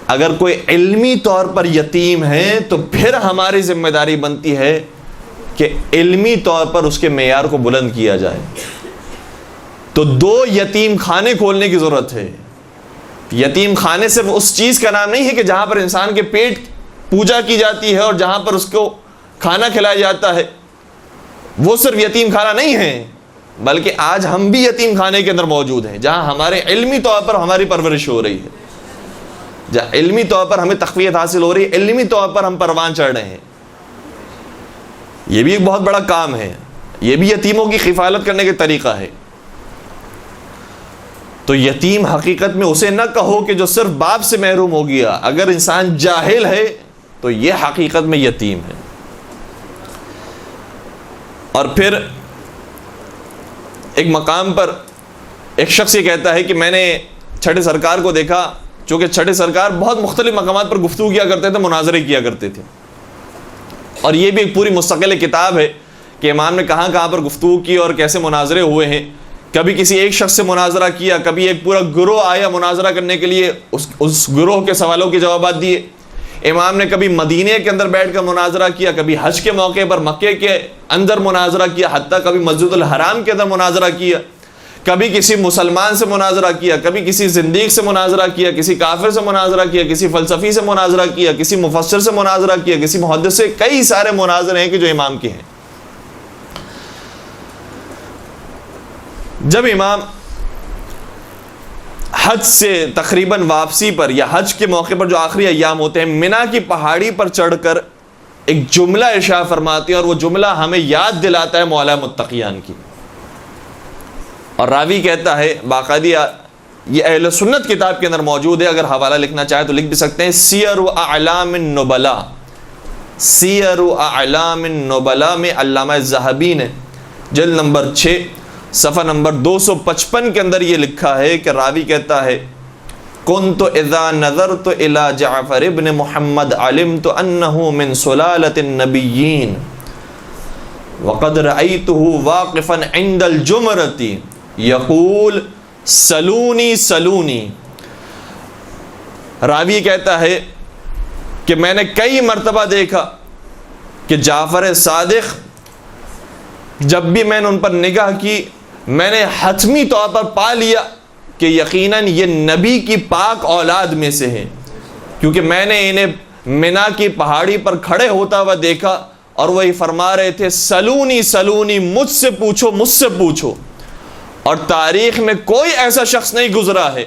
اگر کوئی علمی طور پر یتیم ہے تو پھر ہماری ذمہ داری بنتی ہے کہ علمی طور پر اس کے معیار کو بلند کیا جائے. تو 2 یتیم خانے کھولنے کی ضرورت ہے. یتیم خانے صرف اس چیز کا نام نہیں ہے کہ جہاں پر انسان کے پیٹ پوجا کی جاتی ہے اور جہاں پر اس کو کھانا کھلایا جاتا ہے، وہ صرف یتیم خانہ نہیں ہے، بلکہ آج ہم بھی یتیم خانے کے اندر موجود ہیں جہاں ہمارے علمی طور پر ہماری پرورش ہو رہی ہے، جہاں علمی طور پر ہمیں تقویت حاصل ہو رہی ہے، علمی طور پر ہم پروان چڑھ رہے ہیں. یہ بھی ایک بہت بڑا کام ہے، یہ بھی یتیموں کی کفالت کرنے کا طریقہ ہے. تو یتیم حقیقت میں اسے نہ کہو کہ جو صرف باپ سے محروم ہو گیا. اگر انسان جاہل ہے تو یہ حقیقت میں یتیم ہے. اور پھر ایک مقام پر ایک شخص یہ کہتا ہے کہ میں نے چھٹے سرکار کو دیکھا چونکہ چھٹے سرکار بہت مختلف مقامات پر گفتگو کیا کرتے تھے، مناظرے کیا کرتے تھے، اور یہ بھی ایک پوری مستقل کتاب ہے کہ امام نے کہاں کہاں پر گفتگو کی اور کیسے مناظرے ہوئے ہیں. کبھی کسی ایک شخص سے مناظرہ کیا، کبھی ایک پورا گروہ آیا مناظرہ کرنے کے لیے، اس گروہ کے سوالوں کے جوابات دیے. امام نے کبھی مدینے کے اندر بیٹھ کر مناظرہ کیا، کبھی حج کے موقع پر مکے کے اندر مناظرہ کیا، حتیٰ کبھی مسجد الحرام کے اندر مناظرہ کیا، کبھی کسی مسلمان سے مناظرہ کیا، کبھی کسی زندیق سے مناظرہ کیا، کسی کافر سے مناظرہ کیا، کسی فلسفی سے مناظرہ کیا، کسی مفسر سے مناظرہ کیا، کسی محدث سے. کئی سارے مناظرے ہیں کہ جو امام کے ہیں. جب امام حج سے تقریباً واپسی پر یا حج کے موقع پر جو آخری ایام ہوتے ہیں، منا کی پہاڑی پر چڑھ کر ایک جملہ ارشاد فرماتے ہیں، اور وہ جملہ ہمیں یاد دلاتا ہے مولا متقیان کی. اور راوی کہتا ہے باقاعدہ، یہ اہل سنت کتاب کے اندر موجود ہے، اگر حوالہ لکھنا چاہے تو لکھ بھی سکتے ہیں، سیر اعلام النبلاء. سیر اعلام النبلاء میں علامہ الذہبی نے جلد نمبر 6 صفحہ نمبر 255 کے اندر یہ لکھا ہے کہ راوی کہتا ہے، کنت اذا نظرت الى جعفر ابن محمد علمت انه من سلالة النبیین وقد رأيته واقفا عند الجمرة یقول سلونی سلونی. راوی کہتا ہے کہ میں نے کئی مرتبہ دیکھا کہ جعفر صادق، جب بھی میں نے ان پر نگاہ کی میں نے حتمی طور پر پا لیا کہ یقیناً یہ نبی کی پاک اولاد میں سے ہے، کیونکہ میں نے انہیں منا کی پہاڑی پر کھڑے ہوتا ہوا دیکھا اور وہی فرما رہے تھے سلونی سلونی، مجھ سے پوچھو مجھ سے پوچھو. اور تاریخ میں کوئی ایسا شخص نہیں گزرا ہے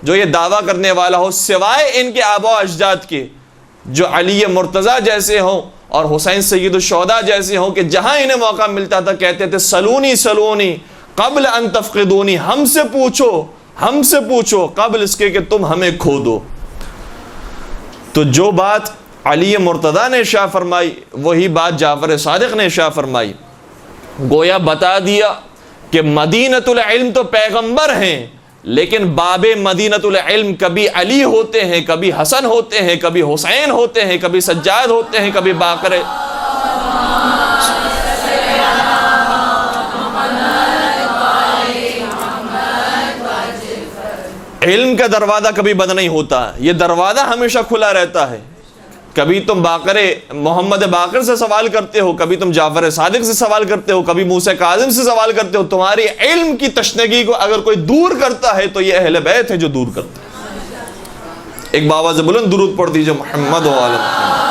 جو یہ دعویٰ کرنے والا ہو سوائے ان کے آباء و اجداد کے، جو علی مرتضیٰ جیسے ہوں اور حسین سید الشہداء جیسے ہوں، کہ جہاں انہیں موقع ملتا تھا کہتے تھے سلونی سلونی قبل ان تفقدونی، ہم سے پوچھو قبل اس کے کہ تم ہمیں کھو دو. تو جو بات علی مرتضیٰ نے ارشاد فرمائی وہی بات جعفر صادق نے ارشاد فرمائی. گویا بتا دیا کہ مدینۃ العلم تو پیغمبر ہیں، لیکن باب مدینۃ العلم کبھی علی ہوتے ہیں، کبھی حسن ہوتے ہیں، کبھی حسین ہوتے ہیں، کبھی سجاد ہوتے ہیں، کبھی باقر. علم کا دروازہ کبھی بند نہیں ہوتا، یہ دروازہ ہمیشہ کھلا رہتا ہے. کبھی تم باقر محمد باقر سے سوال کرتے ہو، کبھی تم جعفر صادق سے سوال کرتے ہو، کبھی موسیٰ کاظم سے سوال کرتے ہو. تمہاری علم کی تشنگی کو اگر کوئی دور کرتا ہے تو یہ اہل بیت ہے جو دور کرتا ہے. ایک بابا سے بلند درود پڑھ دیجئے محمد و آل محمد.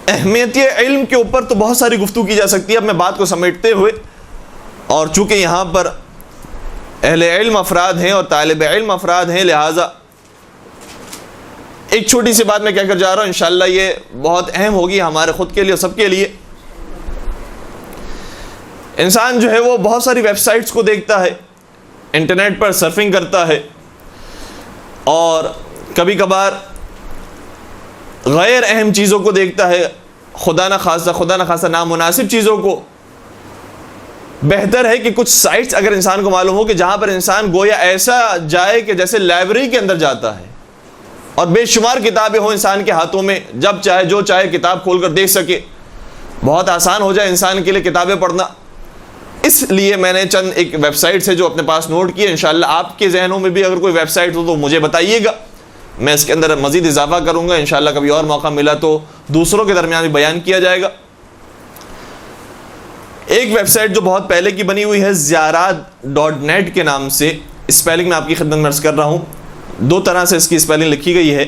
اہمیت علم کے اوپر تو بہت ساری گفتگو کی جا سکتی ہے. اب میں بات کو سمیٹتے ہوئے، اور چونکہ یہاں پر اہل علم افراد ہیں اور طالب علم افراد ہیں، لہٰذا ایک چھوٹی سی بات میں کہہ کر جا رہا ہوں، انشاءاللہ یہ بہت اہم ہوگی ہمارے خود کے لیے اور سب کے لیے. انسان جو ہے وہ بہت ساری ویب سائٹس کو دیکھتا ہے، انٹرنیٹ پر سرفنگ کرتا ہے، اور کبھی کبھار غیر اہم چیزوں کو دیکھتا ہے، خدا نہ خاصہ نامناسب چیزوں کو. بہتر ہے کہ کچھ سائٹس اگر انسان کو معلوم ہو کہ جہاں پر انسان گویا ایسا جائے کہ جیسے لائبریری کے اندر جاتا ہے، اور بے شمار کتابیں ہوں انسان کے ہاتھوں میں، جب چاہے جو چاہے کتاب کھول کر دیکھ سکے، بہت آسان ہو جائے انسان کے لیے کتابیں پڑھنا. اس لیے میں نے چند ایک ویب سائٹ سے جو اپنے پاس نوٹ کی، انشاءاللہ آپ کے ذہنوں میں بھی اگر کوئی ویب سائٹ ہو تو مجھے بتائیے گا، میں اس کے اندر مزید اضافہ کروں گا. انشاءاللہ کبھی اور موقع ملا تو دوسروں کے درمیان بھی بیان کیا جائے گا. ایک ویب سائٹ جو بہت پہلے کی بنی ہوئی ہے زیارات.net کے نام سے، اسپیلنگ میں آپ کی خدمت میں عرض کر رہا ہوں، دو طرح سے اس کی اسپیلنگ لکھی گئی ہے،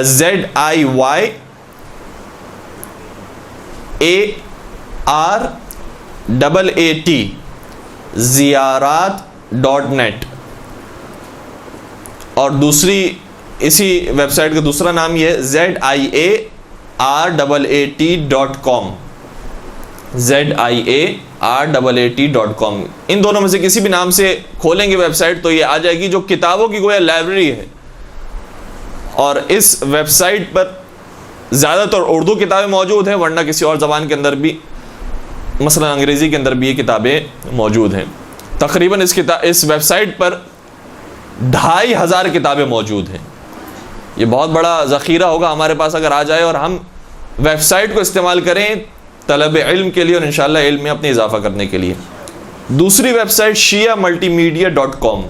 ZIYARAT زیارات.net. اور دوسری اسی ویب سائٹ کا دوسرا نام یہ ہے ZIARAT.com. ZIARAT.com. ان دونوں میں سے کسی بھی نام سے کھولیں گے ویب سائٹ تو یہ آ جائے گی، جو کتابوں کی گویا لائبریری ہے. اور اس ویب سائٹ پر زیادہ تر اردو کتابیں موجود ہیں، ورنہ کسی اور زبان کے اندر بھی مثلا انگریزی کے اندر بھی یہ کتابیں موجود ہیں. تقریباً اس ویب سائٹ پر 2500 کتابیں موجود ہیں. یہ بہت بڑا ذخیرہ ہوگا ہمارے پاس اگر آ جائے اور ہم ویب سائٹ کو استعمال کریں طلب علم کے لیے اور انشاءاللہ علم میں اپنے اضافہ کرنے کے لیے. دوسری website shiamultimedia.com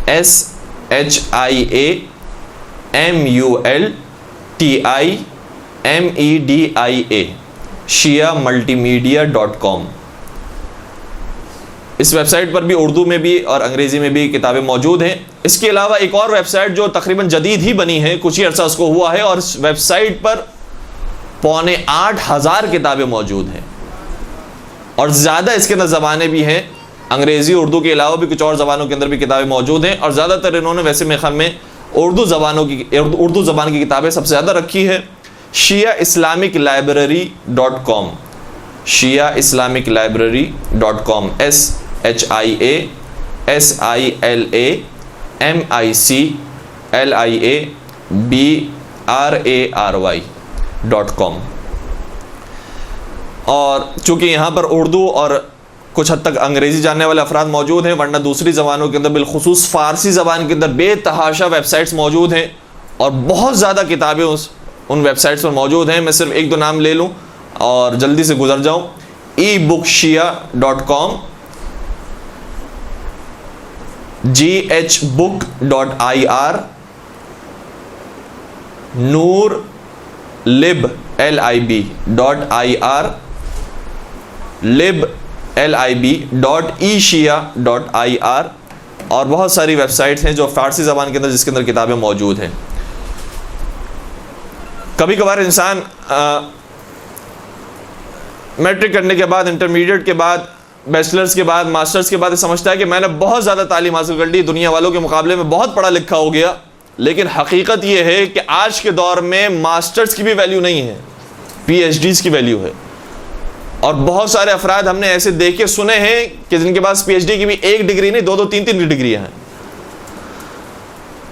SHIAMULTIMEDIA shiamultimedia.com. اس ویب سائٹ پر بھی اردو میں بھی اور انگریزی میں بھی کتابیں موجود ہیں. اس کے علاوہ ایک اور ویب سائٹ جو تقریباً جدید ہی بنی ہے, کچھ ہی عرصہ اس کو ہوا ہے, اور اس ویب سائٹ پر 8,500 کتابیں موجود ہیں, اور زیادہ اس کے اندر زبانیں بھی ہیں. انگریزی اردو کے علاوہ بھی کچھ اور زبانوں کے اندر بھی کتابیں موجود ہیں, اور زیادہ تر انہوں نے ویسے میرے خیال میں اردو زبان کی کتابیں سب سے زیادہ رکھی ہے. shiaislamiclibrary.com shiaislamiclibrary.com SHIASILAMICLIABRARY.com. اور چونکہ یہاں پر اردو اور کچھ حد تک انگریزی جاننے والے افراد موجود ہیں, ورنہ دوسری زبانوں کے اندر بالخصوص فارسی زبان کے اندر بے تحاشا ویب سائٹس موجود ہیں, اور بہت زیادہ کتابیں ان ویب سائٹس پر موجود ہیں. میں صرف ایک دو نام لے لوں اور جلدی سے گزر جاؤں. ebookshia.com GHbook.ir noorlib.ir lib.eshia.ir, اور بہت ساری ویب سائٹس ہیں جو فارسی زبان کے اندر جس کے اندر کتابیں موجود ہیں. کبھی کبھار انسان میٹرک کرنے کے بعد, انٹرمیڈیٹ کے بعد, بیچلرز کے بعد, ماسٹرز کے بعد سمجھتا ہے کہ میں نے بہت زیادہ تعلیم حاصل کر لی, دنیا والوں کے مقابلے میں بہت پڑھا لکھا ہو گیا. لیکن حقیقت یہ ہے کہ آج کے دور میں ماسٹرز کی بھی ویلیو نہیں ہے, پی ایچ ڈیز کی ویلیو ہے. اور بہت سارے افراد ہم نے ایسے دیکھے سنے ہیں کہ جن کے پاس پی ایچ ڈی کی بھی ایک ڈگری نہیں, 2 3 ڈگریاں ہیں.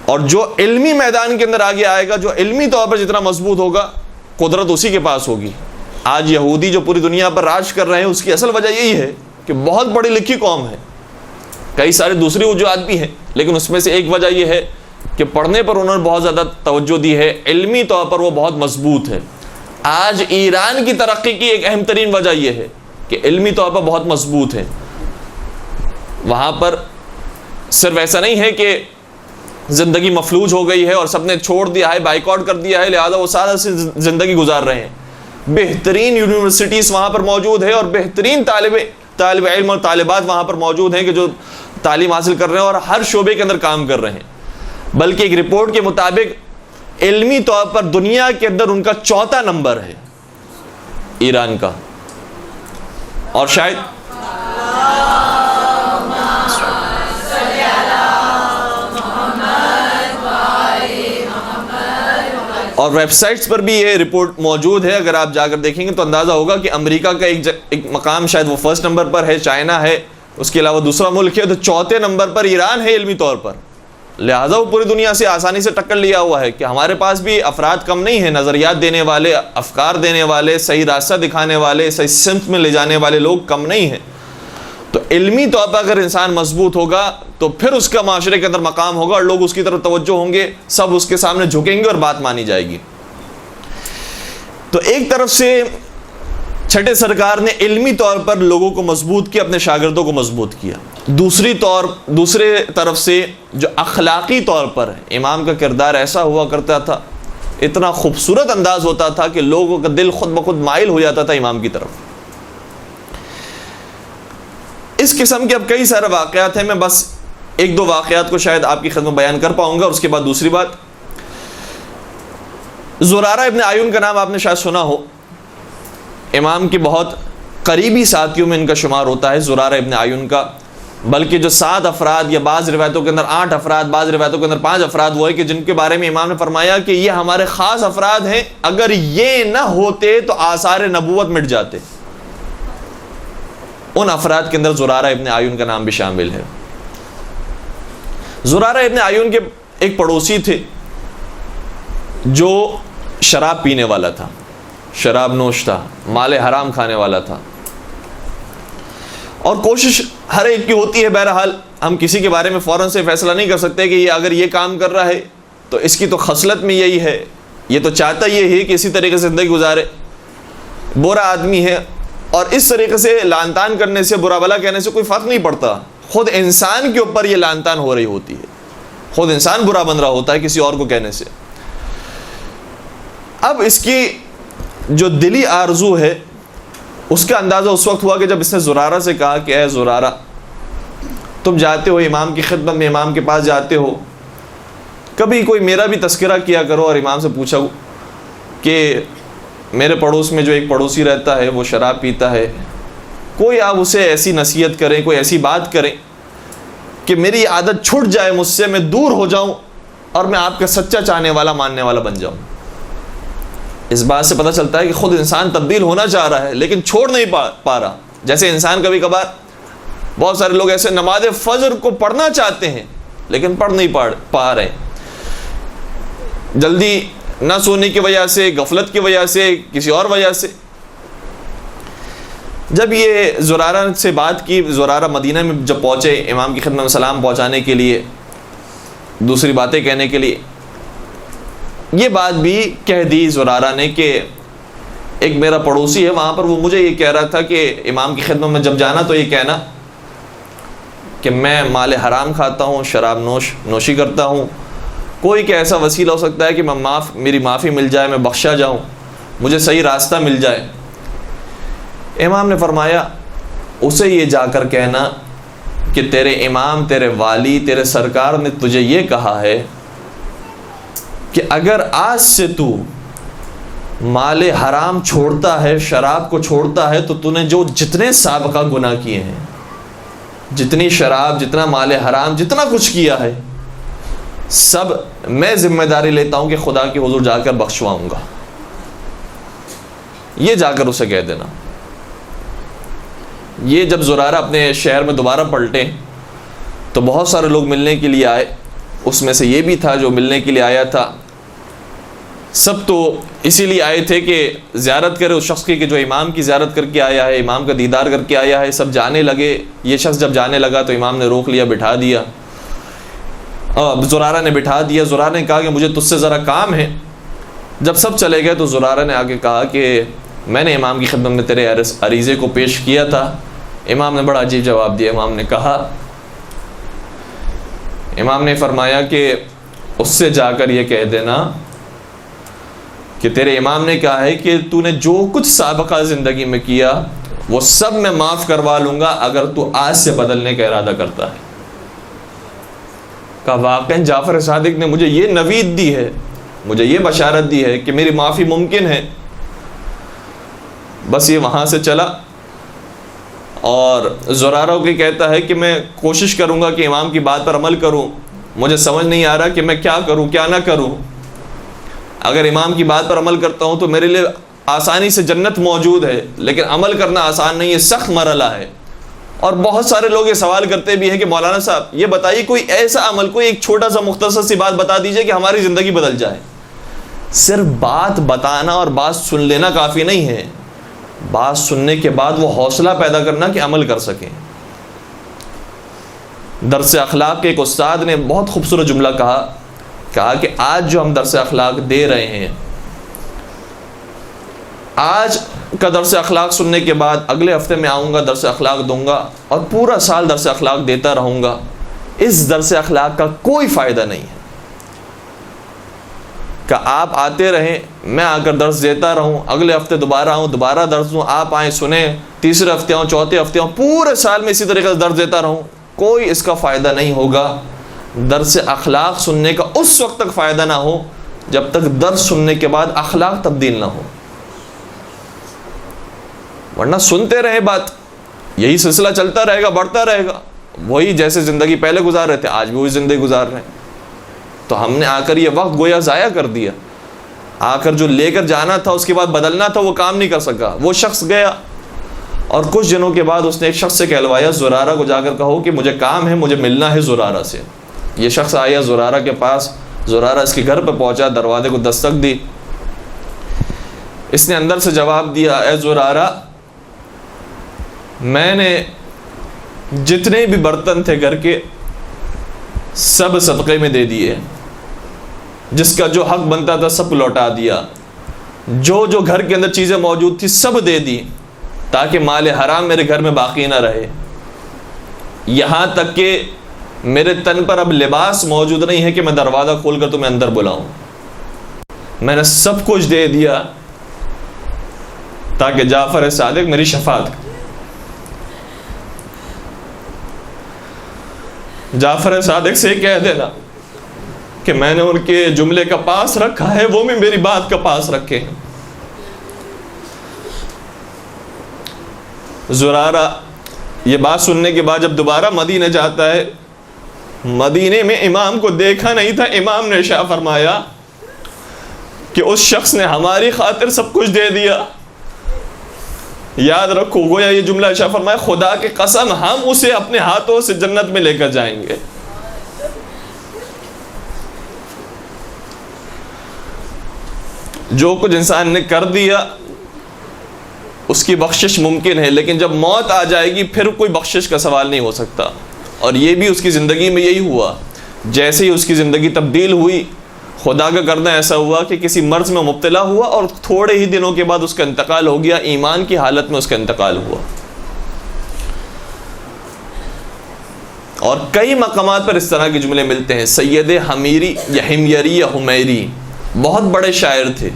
اور جو علمی میدان کے اندر آگے آئے گا, جو علمی طور پر جتنا مضبوط ہوگا, قدرت اسی کے پاس ہوگی. آج یہودی جو پوری دنیا پر راج کر رہے ہیں, اس کی اصل وجہ یہی ہے کہ بہت بڑی لکھی قوم ہے. کئی سارے دوسری وجوہات بھی ہیں, لیکن اس میں سے ایک وجہ یہ ہے کہ پڑھنے پر انہوں نے بہت زیادہ توجہ دی ہے, علمی طور پر وہ بہت مضبوط ہے. آج ایران کی ترقی کی ایک اہم ترین وجہ یہ ہے کہ علمی طور پر بہت مضبوط ہے. وہاں پر صرف ایسا نہیں ہے کہ زندگی مفلوج ہو گئی ہے اور سب نے چھوڑ دیا ہے, بائیکاٹ کر دیا ہے, لہذا وہ سارا سے زندگی گزار رہے ہیں. بہترین یونیورسٹیز وہاں پر موجود ہے, اور بہترین طالب علم اور طالبات وہاں پر موجود ہیں کہ جو تعلیم حاصل کر رہے ہیں اور ہر شعبے کے اندر کام کر رہے ہیں. بلکہ ایک رپورٹ کے مطابق علمی طور پر دنیا کے اندر ان کا 4تھا نمبر ہے ایران کا. اور شاید اور ویب سائٹس پر بھی یہ رپورٹ موجود ہے. اگر آپ جا کر دیکھیں گے تو اندازہ ہوگا کہ امریکہ کا ایک مقام شاید وہ 1st نمبر پر ہے, چائنا ہے, اس کے علاوہ دوسرا ملک ہے, تو 4تھے نمبر پر ایران ہے علمی طور پر. لہٰذا وہ پوری دنیا سے آسانی سے ٹکر لیا ہوا ہے کہ ہمارے پاس بھی افراد کم نہیں ہیں, نظریات دینے والے, افکار دینے والے, صحیح راستہ دکھانے والے, صحیح سمت میں لے جانے والے لوگ کم نہیں ہیں. تو علمی طور پر اگر انسان مضبوط ہوگا تو پھر اس کا معاشرے کے اندر مقام ہوگا, اور لوگ اس کی طرف توجہ ہوں گے, سب اس کے سامنے جھکیں گے اور بات مانی جائے گی. تو ایک طرف سے چھٹے سرکار نے علمی طور پر لوگوں کو مضبوط کیا, اپنے شاگردوں کو مضبوط کیا. دوسرے طرف سے جو اخلاقی طور پر امام کا کردار ایسا ہوا کرتا تھا, اتنا خوبصورت انداز ہوتا تھا کہ لوگوں کا دل خود بخود مائل ہو جاتا تھا امام کی طرف. اس قسم کے اب کئی سارے واقعات ہیں, میں بس 1-2 واقعات کو شاید آپ کی خدمت بیان کر پاؤں گا. اور اس کے بعد دوسری بات, زرارہ ابن اعین کا نام آپ نے شاید سنا ہو, امام کے بہت قریبی ساتھیوں میں ان کا شمار ہوتا ہے زرارہ ابن اعین کا. بلکہ جو 7 افراد یا بعض روایتوں کے اندر 8 افراد, بعض روایتوں کے اندر 5 افراد وہ ہے کہ جن کے بارے میں امام نے فرمایا کہ یہ ہمارے خاص افراد ہیں, اگر یہ نہ ہوتے تو آثار نبوت مٹ جاتے. ان افراد کے اندر زرارہ ابن اعین کا نام بھی شامل ہے. زرارہ ابن اعین کے ایک پڑوسی تھے جو شراب پینے والا تھا. شراب نوش تھا، مال حرام کھانے والا تھا. اور کوشش ہر ایک کی ہوتی ہے. بہرحال ہم کسی کے بارے میں فوراً سے فیصلہ نہیں کر سکتے کہ یہ اگر یہ کام کر رہا ہے تو اس کی تو خصلت میں یہی ہے، یہ تو چاہتا یہ ہے کہ اسی طریقے سے زندگی گزارے، برا آدمی ہے. اور اس طریقے سے لعن طعن کرنے سے، برا بھلا کہنے سے کوئی فرق نہیں پڑتا. خود انسان کے اوپر یہ لعن طعن ہو رہی ہوتی ہے، خود انسان برا بن رہا ہوتا ہے کسی اور کو کہنے سے. اب اس کی جو دلی آرزو ہے اس کا اندازہ اس وقت ہوا کہ جب اس نے زرارہ سے کہا کہ اے زرارہ، تم جاتے ہو امام کی خدمت میں، امام کے پاس جاتے ہو، کبھی کوئی میرا بھی تذکرہ کیا کرو اور امام سے پوچھا کہ میرے پڑوس میں جو ایک پڑوسی رہتا ہے وہ شراب پیتا ہے، کوئی آپ اسے ایسی نصیحت کریں، کوئی ایسی بات کریں کہ میری یہ عادت چھٹ جائے مجھ سے، میں دور ہو جاؤں اور میں آپ کا سچا چاہنے والا، ماننے والا بن جاؤں. اس بات سے پتہ چلتا ہے کہ خود انسان تبدیل ہونا چاہ رہا ہے لیکن چھوڑ نہیں پا رہا. جیسے انسان کبھی کبھار، بہت سارے لوگ ایسے نماز فجر کو پڑھنا چاہتے ہیں لیکن پڑھ نہیں پا رہے، جلدی نہ سونے کی وجہ سے، غفلت کی وجہ سے، کسی اور وجہ سے. جب یہ زرارہ سے بات کی، زرارہ مدینہ میں جب پہنچے امام کی خدمت میں سلام پہنچانے کے لیے، دوسری باتیں کہنے کے لیے، یہ بات بھی کہہ دی زرارہ نے کہ ایک میرا پڑوسی ہے وہاں پر، وہ مجھے یہ کہہ رہا تھا کہ امام کی خدمت میں جب جانا تو یہ کہنا کہ میں مال حرام کھاتا ہوں، شراب نوشی کرتا ہوں، کوئی کہ ایسا وسیلہ ہو سکتا ہے کہ میری معافی مل جائے، میں بخشا جاؤں، مجھے صحیح راستہ مل جائے. امام نے فرمایا اسے یہ جا کر کہنا کہ تیرے امام، تیرے والی، تیرے سرکار نے تجھے یہ کہا ہے کہ اگر آج سے تو مال حرام چھوڑتا ہے، شراب کو چھوڑتا ہے، تو تو نے جو جتنے سابقہ گناہ کیے ہیں، جتنی شراب، جتنا مال حرام، جتنا کچھ کیا ہے، سب میں ذمہ داری لیتا ہوں کہ خدا کے حضور جا کر بخشواؤں گا. یہ جا کر اسے کہہ دینا. یہ جب زرارہ اپنے شہر میں دوبارہ پلٹے تو بہت سارے لوگ ملنے کے لیے آئے. اس میں سے یہ بھی تھا جو ملنے کے لیے آیا تھا. سب تو اسی لیے آئے تھے کہ زیارت کرے اس شخص کی کہ جو امام کی زیارت کر کے آیا ہے، امام کا دیدار کر کے آیا ہے. سب جانے لگے. یہ شخص جب جانے لگا تو امام نے روک لیا، بٹھا دیا. زرارہ نے بٹھا دیا. زرارہ نے کہا کہ مجھے تجھ سے ذرا کام ہے. جب سب چلے گئے تو زرارہ نے آگے کہا کہ میں نے امام کی خدمت میں تیرے عریضے کو پیش کیا تھا. امام نے بڑا عجیب جواب دیا. امام نے فرمایا کہ اس سے جا کر یہ کہہ دینا کہ تیرے امام نے کہا ہے کہ تو نے جو کچھ سابقہ زندگی میں کیا وہ سب میں معاف کروا لوں گا اگر تو آج سے بدلنے کا ارادہ کرتا ہے. کہا واقعاً جعفر صادق نے مجھے یہ نوید دی ہے، مجھے یہ بشارت دی ہے کہ میری معافی ممکن ہے. بس یہ وہاں سے چلا اور زرارہ کو کہتا ہے کہ میں کوشش کروں گا کہ امام کی بات پر عمل کروں. مجھے سمجھ نہیں آ رہا کہ میں کیا کروں کیا نہ کروں. اگر امام کی بات پر عمل کرتا ہوں تو میرے لیے آسانی سے جنت موجود ہے، لیکن عمل کرنا آسان نہیں ہے، سخت مرحلہ ہے. اور بہت سارے لوگ یہ سوال کرتے بھی ہیں کہ مولانا صاحب یہ بتائیے کوئی ایسا عمل، کوئی ایک چھوٹا سا مختصر سی بات بتا دیجئے کہ ہماری زندگی بدل جائے. صرف بات بتانا اور بات سن لینا کافی نہیں ہے، بات سننے کے بعد وہ حوصلہ پیدا کرنا کہ عمل کر سکیں. درس اخلاق کے ایک استاد نے بہت خوبصورت جملہ کہا کہ آج جو ہم درس اخلاق دے رہے ہیں، آج کا درس اخلاق سننے کے بعد اگلے ہفتے میں آؤں گا، درس اخلاق دوں گا اور پورا سال درس اخلاق دیتا رہوں گا. اس درس اخلاق کا کوئی فائدہ نہیں ہے کہ آپ آتے رہیں، میں آ کر درس دیتا رہوں، اگلے ہفتے دوبارہ آؤں، دوبارہ درس دوں، آپ آئیں سنیں، تیسرے ہفتے آؤں، چوتھے ہفتے آؤں، پورے سال میں اسی طریقے سے درس دیتا رہوں. کوئی اس کا فائدہ نہیں ہوگا. درس اخلاق سننے کا اس وقت تک فائدہ نہ ہو جب تک درس سننے کے بعد اخلاق تبدیل نہ ہو. ورنہ سنتے رہے بات، یہی سلسلہ چلتا رہے گا، بڑھتا رہے گا. وہی جیسے زندگی پہلے گزار رہے تھے آج بھی وہی زندگی گزار رہے ہیں. تو ہم نے آ کر یہ وقت گویا ضائع کر دیا. آ کر جو لے کر جانا تھا، اس کے بعد بدلنا تھا، وہ کام نہیں کر سکا. وہ شخص گیا اور کچھ دنوں کے بعد اس نے ایک شخص سے کہلوایا، زرارہ کو جا کر کہو کہ مجھے کام ہے، مجھے ملنا ہے زرارہ سے. یہ شخص آیا زرارہ کے پاس. زرارہ اس کے گھر پہ پہنچا، دروازے کو دستک دی. اس نے اندر سے جواب دیا، اے زرارہ، میں نے جتنے بھی برتن تھے گھر کے سب صدقے میں دے دیے، جس کا جو حق بنتا تھا سب لوٹا دیا، جو جو گھر کے اندر چیزیں موجود تھی سب دے دی، تاکہ مال حرام میرے گھر میں باقی نہ رہے۔ یہاں تک کہ میرے تن پر اب لباس موجود نہیں ہے کہ میں دروازہ کھول کر تمہیں اندر بلاؤں، میں نے سب کچھ دے دیا تاکہ جعفر صادق میری شفاعت کرے۔ جعفر صادق سے کہہ دینا کہ میں نے ان کے جملے کا پاس رکھا ہے، وہ بھی میری بات کا پاس رکھے ہیں۔ زرارہ یہ بات سننے کے بعد جب دوبارہ مدینے جاتا ہے، مدینے میں امام کو دیکھا نہیں تھا، امام نے ارشاد فرمایا کہ اس شخص نے ہماری خاطر سب کچھ دے دیا۔ یاد رکھو، گویا یہ جملہ ارشاد فرمایا، خدا کی قسم ہم اسے اپنے ہاتھوں سے جنت میں لے کر جائیں گے۔ جو کچھ انسان نے کر دیا اس کی بخشش ممکن ہے، لیکن جب موت آ جائے گی پھر کوئی بخشش کا سوال نہیں ہو سکتا۔ اور یہ بھی اس کی زندگی میں یہی ہوا، جیسے ہی اس کی زندگی تبدیل ہوئی، خدا کا کرنا ایسا ہوا کہ کسی مرض میں مبتلا ہوا اور تھوڑے ہی دنوں کے بعد اس کا انتقال ہو گیا، ایمان کی حالت میں اس کا انتقال ہوا۔ اور کئی مقامات پر اس طرح کے جملے ملتے ہیں۔ سید حمیری یا حمیری یا حمیری بہت بڑے شاعر تھے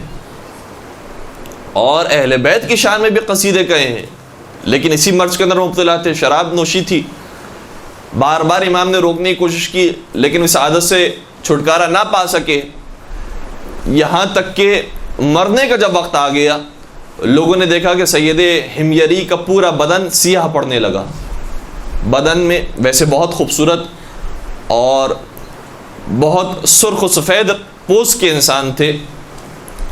اور اہل بیت کی شان میں بھی قصیدے کہے ہیں، لیکن اسی مرض کے اندر مبتلا تھے، شراب نوشی تھی۔ بار بار امام نے روکنے کی کوشش کی لیکن اس عادت سے چھٹکارا نہ پا سکے، یہاں تک کہ مرنے کا جب وقت آ گیا لوگوں نے دیکھا کہ سید حمیری کا پورا بدن سیاہ پڑنے لگا۔ بدن میں ویسے بہت خوبصورت اور بہت سرخ و سفید پوست کے انسان تھے،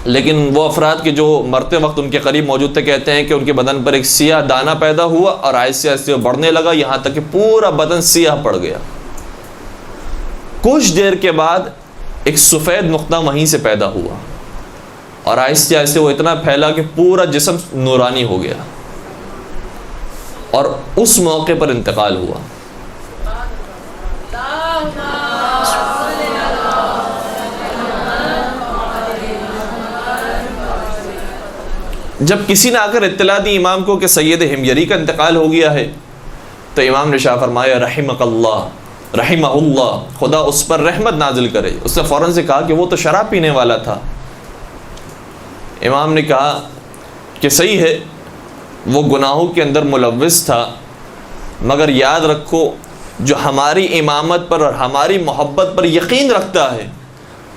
لیکن وہ افراد کے جو مرتے وقت ان کے قریب موجود تھے کہتے ہیں کہ ان کے بدن پر ایک سیاہ دانہ پیدا ہوا اور آہستہ آہستہ بڑھنے لگا، یہاں تک کہ پورا بدن سیاہ پڑ گیا۔ کچھ دیر کے بعد ایک سفید نقطہ وہیں سے پیدا ہوا اور آہستہ آہستہ وہ اتنا پھیلا کہ پورا جسم نورانی ہو گیا اور اس موقع پر انتقال ہوا۔ جب کسی نے آ کر اطلاع دی امام کو کہ سید حمیری کا انتقال ہو گیا ہے تو امام نے شاہ فرمایا رحمک اللہ، رحمہ اللہ، خدا اس پر رحمت نازل کرے۔ اس نے فوراً سے کہا کہ وہ تو شراب پینے والا تھا۔ امام نے کہا کہ صحیح ہے، وہ گناہوں کے اندر ملوث تھا، مگر یاد رکھو جو ہماری امامت پر اور ہماری محبت پر یقین رکھتا ہے،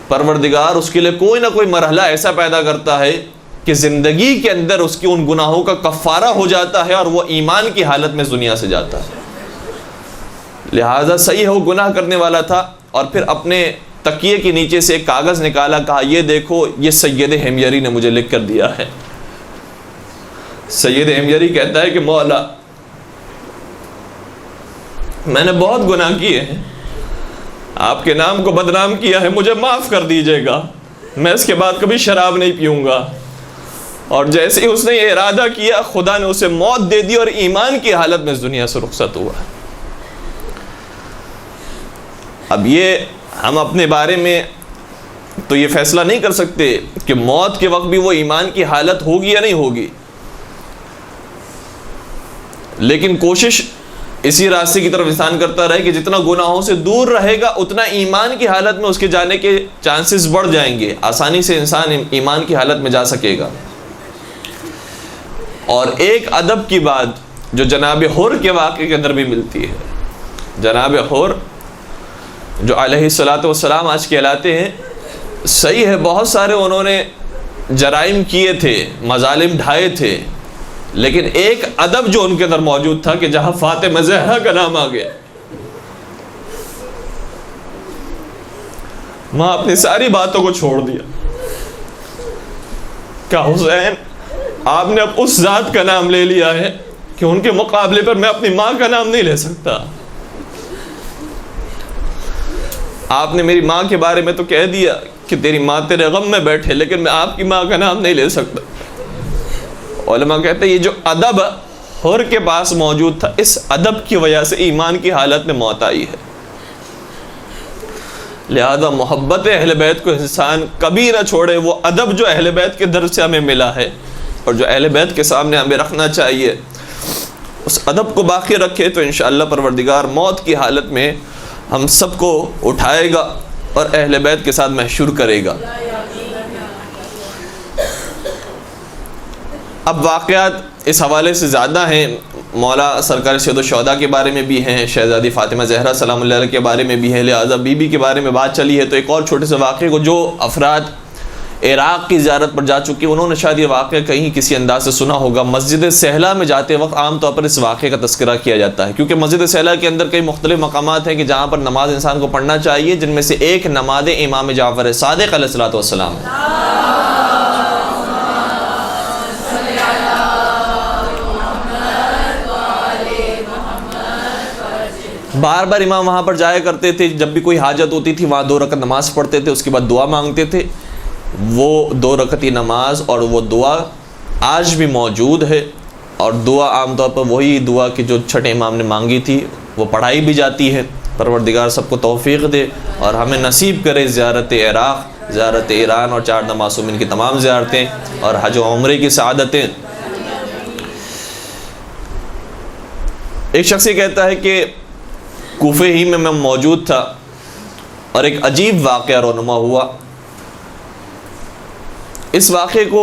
پروردگار اس کے لیے کوئی نہ کوئی مرحلہ ایسا پیدا کرتا ہے کہ زندگی کے اندر اس کی ان گناہوں کا کفارہ ہو جاتا ہے اور وہ ایمان کی حالت میں دنیا سے جاتا ہے۔ لہٰذا صحیح ہے وہ گناہ کرنے والا تھا، اور پھر اپنے تکیے کے نیچے سے ایک کاغذ نکالا، کہا یہ دیکھو یہ سید حمیری نے مجھے لکھ کر دیا ہے۔ سید حمیری کہتا ہے کہ مولا میں نے بہت گناہ کیے ہیں، آپ کے نام کو بدنام کیا ہے، مجھے معاف کر دیجیے گا، میں اس کے بعد کبھی شراب نہیں پیوں گا۔ اور جیسے ہی اس نے یہ ارادہ کیا خدا نے اسے موت دے دی اور ایمان کی حالت میں اس دنیا سے رخصت ہوا۔ اب یہ ہم اپنے بارے میں تو یہ فیصلہ نہیں کر سکتے کہ موت کے وقت بھی وہ ایمان کی حالت ہوگی یا نہیں ہوگی، لیکن کوشش اسی راستے کی طرف انسان کرتا رہے کہ جتنا گناہوں سے دور رہے گا اتنا ایمان کی حالت میں اس کے جانے کے چانسز بڑھ جائیں گے، آسانی سے انسان ایمان کی حالت میں جا سکے گا۔ اور ایک ادب کی بات جو جناب حر کے واقعے کے اندر بھی ملتی ہے، جناب حر جو علیہ الصلوۃ والسلام آج کہلاتے ہیں، صحیح ہے بہت سارے انہوں نے جرائم کیے تھے، مظالم ڈھائے تھے، لیکن ایک ادب جو ان کے اندر موجود تھا کہ جہاں فاطمہ زہرا کا نام آ گیا وہاں اپنی ساری باتوں کو چھوڑ دیا، کہ حسین آپ نے اب اس ذات کا نام لے لیا ہے کہ ان کے مقابلے پر میں اپنی ماں کا نام نہیں لے سکتا۔ آپ نے میری ماں کے بارے میں تو کہہ دیا کہ تیری ماں تیرے غم میں بیٹھے، لیکن میں آپ کی ماں کا نام نہیں لے سکتا۔ علماء کہتے ہیں یہ جو ادب حر کے پاس موجود تھا، اس ادب کی وجہ سے ایمان کی حالت میں موت آئی ہے۔ لہذا محبت اہل بیت کو انسان کبھی نہ چھوڑے۔ وہ ادب جو اہل بیت کے در سے ہمیں ملا ہے اور جو اہل بیت کے سامنے ہمیں رکھنا چاہیے، اس ادب کو باقی رکھے تو انشاءاللہ پروردگار موت کی حالت میں ہم سب کو اٹھائے گا اور اہل بیت کے ساتھ محشور کرے گا۔ اب واقعات اس حوالے سے زیادہ ہیں، مولا سرکار سید الشہداء کے بارے میں بھی ہیں، شہزادی فاطمہ زہرا سلام اللہ علیہ کے بارے میں بھی ہیں، لہذا بی بی کے بارے میں بات چلی ہے تو ایک اور چھوٹے سے واقعے کو جو افراد عراق کی زیارت پر جا چکے انہوں نے شاید یہ واقعہ کہیں کسی انداز سے سنا ہوگا۔ مسجد سہلا میں جاتے وقت عام طور پر اس واقعے کا تذکرہ کیا جاتا ہے، کیونکہ مسجد سہلا کے اندر کئی مختلف مقامات ہیں کہ جہاں پر نماز انسان کو پڑھنا چاہیے، جن میں سے ایک نماز امام جعفر صادق علیہ الصلوۃ والسلام ہے۔ بار بار امام وہاں پر جایا کرتے تھے، جب بھی کوئی حاجت ہوتی تھی وہاں 2 رکعت نماز پڑھتے تھے، اس کے بعد دعا مانگتے تھے۔ وہ 2 رکعتی نماز اور وہ دعا آج بھی موجود ہے، اور دعا عام طور پر وہی دعا کہ جو چھٹے امام نے مانگی تھی وہ پڑھائی بھی جاتی ہے۔ پروردگار سب کو توفیق دے اور ہمیں نصیب کرے زیارت عراق، زیارت ایران اور 4 معصومین کی تمام زیارتیں اور حج و عمرے کی سعادتیں۔ ایک شخص یہ کہتا ہے کہ کوفے ہی میں موجود تھا اور ایک عجیب واقعہ رونما ہوا۔ اس واقعے کو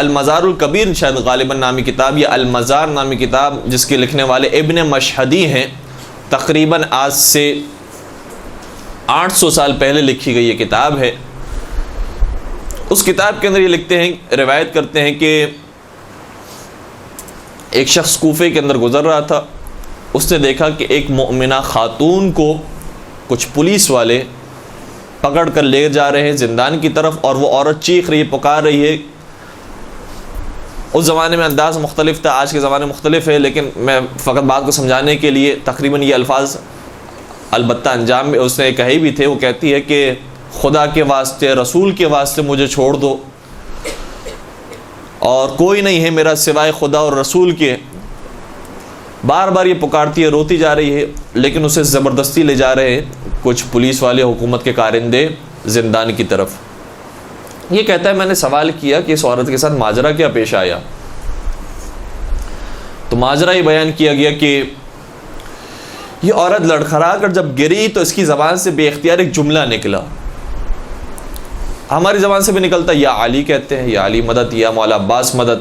المزار الکبیر شاید غالباً نامی کتاب یا المزار نامی کتاب جس کے لکھنے والے ابن مشہدی ہیں، تقریباً آج سے 800 سال پہلے لکھی گئی یہ کتاب ہے۔ اس کتاب کے اندر یہ لکھتے ہیں، روایت کرتے ہیں کہ ایک شخص کوفے کے اندر گزر رہا تھا، اس نے دیکھا کہ ایک مؤمنہ خاتون کو کچھ پولیس والے پکڑ کر لے جا رہے ہیں زندان کی طرف، اور وہ عورت چیخ رہی ہے، پکار رہی ہے۔ اس زمانے میں انداز مختلف تھا، آج کے زمانے مختلف ہے، لیکن میں فقط بات کو سمجھانے کے لیے تقریباً یہ الفاظ البتہ انجام میں اس نے کہے بھی تھے۔ وہ کہتی ہے کہ خدا کے واسطے، رسول کے واسطے مجھے چھوڑ دو، اور کوئی نہیں ہے میرا سوائے خدا اور رسول کے۔ بار بار یہ پکارتی ہے، روتی جا رہی ہے، لیکن اسے زبردستی لے جا رہے ہیں کچھ پولیس والے، حکومت کے کارندے زندان کی طرف۔ یہ کہتا ہے میں نے سوال کیا کہ اس عورت کے ساتھ ماجرا کیا پیش آیا، تو ماجرا یہ بیان کیا گیا کہ یہ عورت لڑکھڑا کر جب گری تو اس کی زبان سے بے اختیار ایک جملہ نکلا۔ ہماری زبان سے بھی نکلتا یا علی کہتے ہیں، یا علی مدد، یا مولا عباس مدد،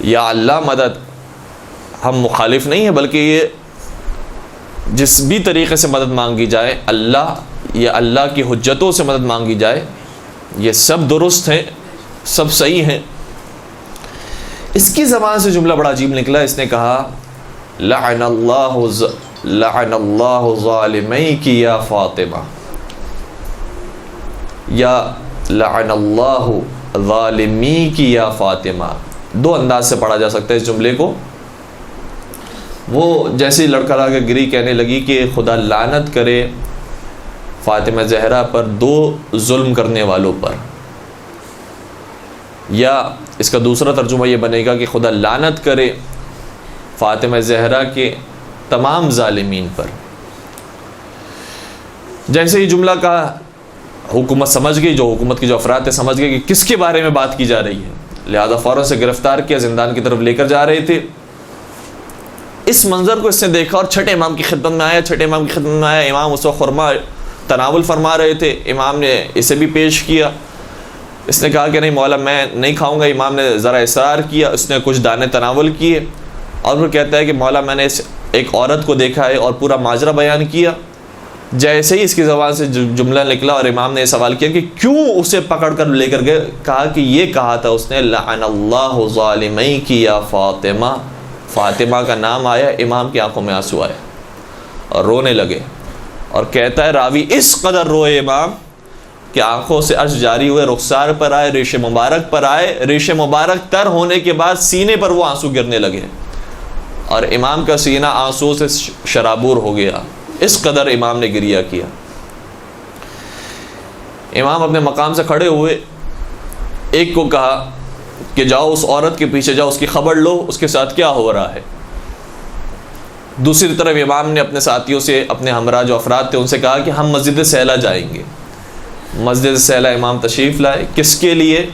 یا اللہ مدد۔ ہم مخالف نہیں ہیں، بلکہ یہ جس بھی طریقے سے مدد مانگی جائے، اللہ یا اللہ کی حجتوں سے مدد مانگی جائے، یہ سب درست ہیں، سب صحیح ہیں۔ اس کی زبان سے جملہ بڑا عجیب نکلا، اس نے کہا لعن اللہ ظالمیک یا فاطمہ، یا لعن اللہ ظالمیک یا فاطمہ۔ 2 انداز سے پڑھا جا سکتا ہے اس جملے کو۔ وہ جیسے لڑکھڑا کے گری کہنے لگی کہ خدا لعنت کرے فاطمہ زہرا پر، 2 ظلم کرنے والوں پر، یا اس کا دوسرا ترجمہ یہ بنے گا کہ خدا لعنت کرے فاطمہ زہرا کے تمام ظالمین پر۔ جیسے یہ جملہ کہا، حکومت سمجھ گئی، جو حکومت کے جو افراد تھے سمجھ گئے کہ کس کے بارے میں بات کی جا رہی ہے، لہذا فوراً سے گرفتار کیا، زندان کی طرف لے کر جا رہے تھے۔ اس منظر کو اس نے دیکھا اور چھٹے امام کی خدمت میں آیا۔ امام اس وقت خرما تناول فرما رہے تھے، امام نے اسے بھی پیش کیا۔ اس نے کہا کہ نہیں مولا میں نہیں کھاؤں گا۔ امام نے ذرا اصرار کیا، اس نے کچھ دانے تناول کیے، اور وہ کہتا ہے کہ مولا میں نے ایک عورت کو دیکھا ہے، اور پورا ماجرا بیان کیا۔ جیسے ہی اس کی زبان سے جملہ نکلا اور امام نے یہ سوال کیا کہ کیوں اسے پکڑ کر لے کر گئے، کہا کہ یہ کہا تھا اس نے لعن اللہ ظالمیک یا فاطمہ۔ فاطمہ کا نام آیا، امام کی آنکھوں میں آنسو آئے اور رونے لگے، اور کہتا ہے راوی اس قدر روئے امام کہ آنکھوں سے اشک جاری ہوئے، رخسار پر آئے، ریش مبارک پر آئے، ریش مبارک تر ہونے کے بعد سینے پر وہ آنسو گرنے لگے، اور امام کا سینہ آنسو سے شرابور ہو گیا۔ اس قدر امام نے گریہ کیا۔ امام اپنے مقام سے کھڑے ہوئے، ایک کو کہا کہ جاؤ اس عورت کے پیچھے جاؤ، اس کی خبر لو اس کے ساتھ کیا ہو رہا ہے۔ دوسری طرف امام نے اپنے ساتھیوں سے، اپنے ہمراہ جو افراد تھے ان سے کہا کہ ہم مسجد سیلا جائیں گے۔ مسجد سیلا امام تشریف لائے، کس کے لیے؟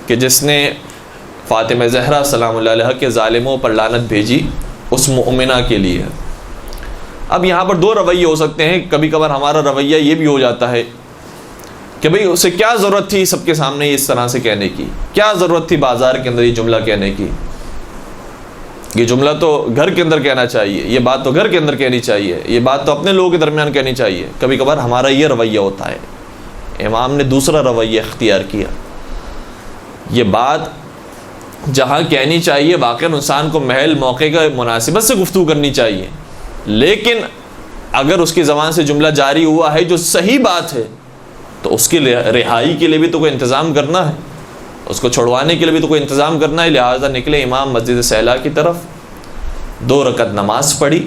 کہ جس نے فاطمہ زہرا سلام اللہ علیہ کے ظالموں پر لعنت بھیجی، اس مؤمنہ کے لیے۔ اب یہاں پر دو رویے ہو سکتے ہیں، کبھی کبھار ہمارا رویہ یہ بھی ہو جاتا ہے کہ بھئی اسے کیا ضرورت تھی سب کے سامنے اس طرح سے کہنے کی، کیا ضرورت تھی بازار کے اندر یہ جملہ کہنے کی، یہ جملہ تو گھر کے اندر کہنا چاہیے، یہ بات تو گھر کے اندر کہنی چاہیے، یہ بات تو اپنے لوگوں کے درمیان کہنی چاہیے۔ کبھی کبھار ہمارا یہ رویہ ہوتا ہے۔ امام نے دوسرا رویہ اختیار کیا، یہ بات جہاں کہنی چاہیے واقعا انسان کو محل موقع کا مناسبت سے گفتگو کرنی چاہیے، لیکن اگر اس کی زبان سے جملہ جاری ہوا ہے جو صحیح بات ہے تو اس کی رہائی کے لیے بھی تو کوئی انتظام کرنا ہے، اس کو چھڑوانے کے لیے بھی تو کوئی انتظام کرنا ہے۔ لہٰذا نکلے امام مسجد سیلا کی طرف، 2 رکعت نماز پڑھی،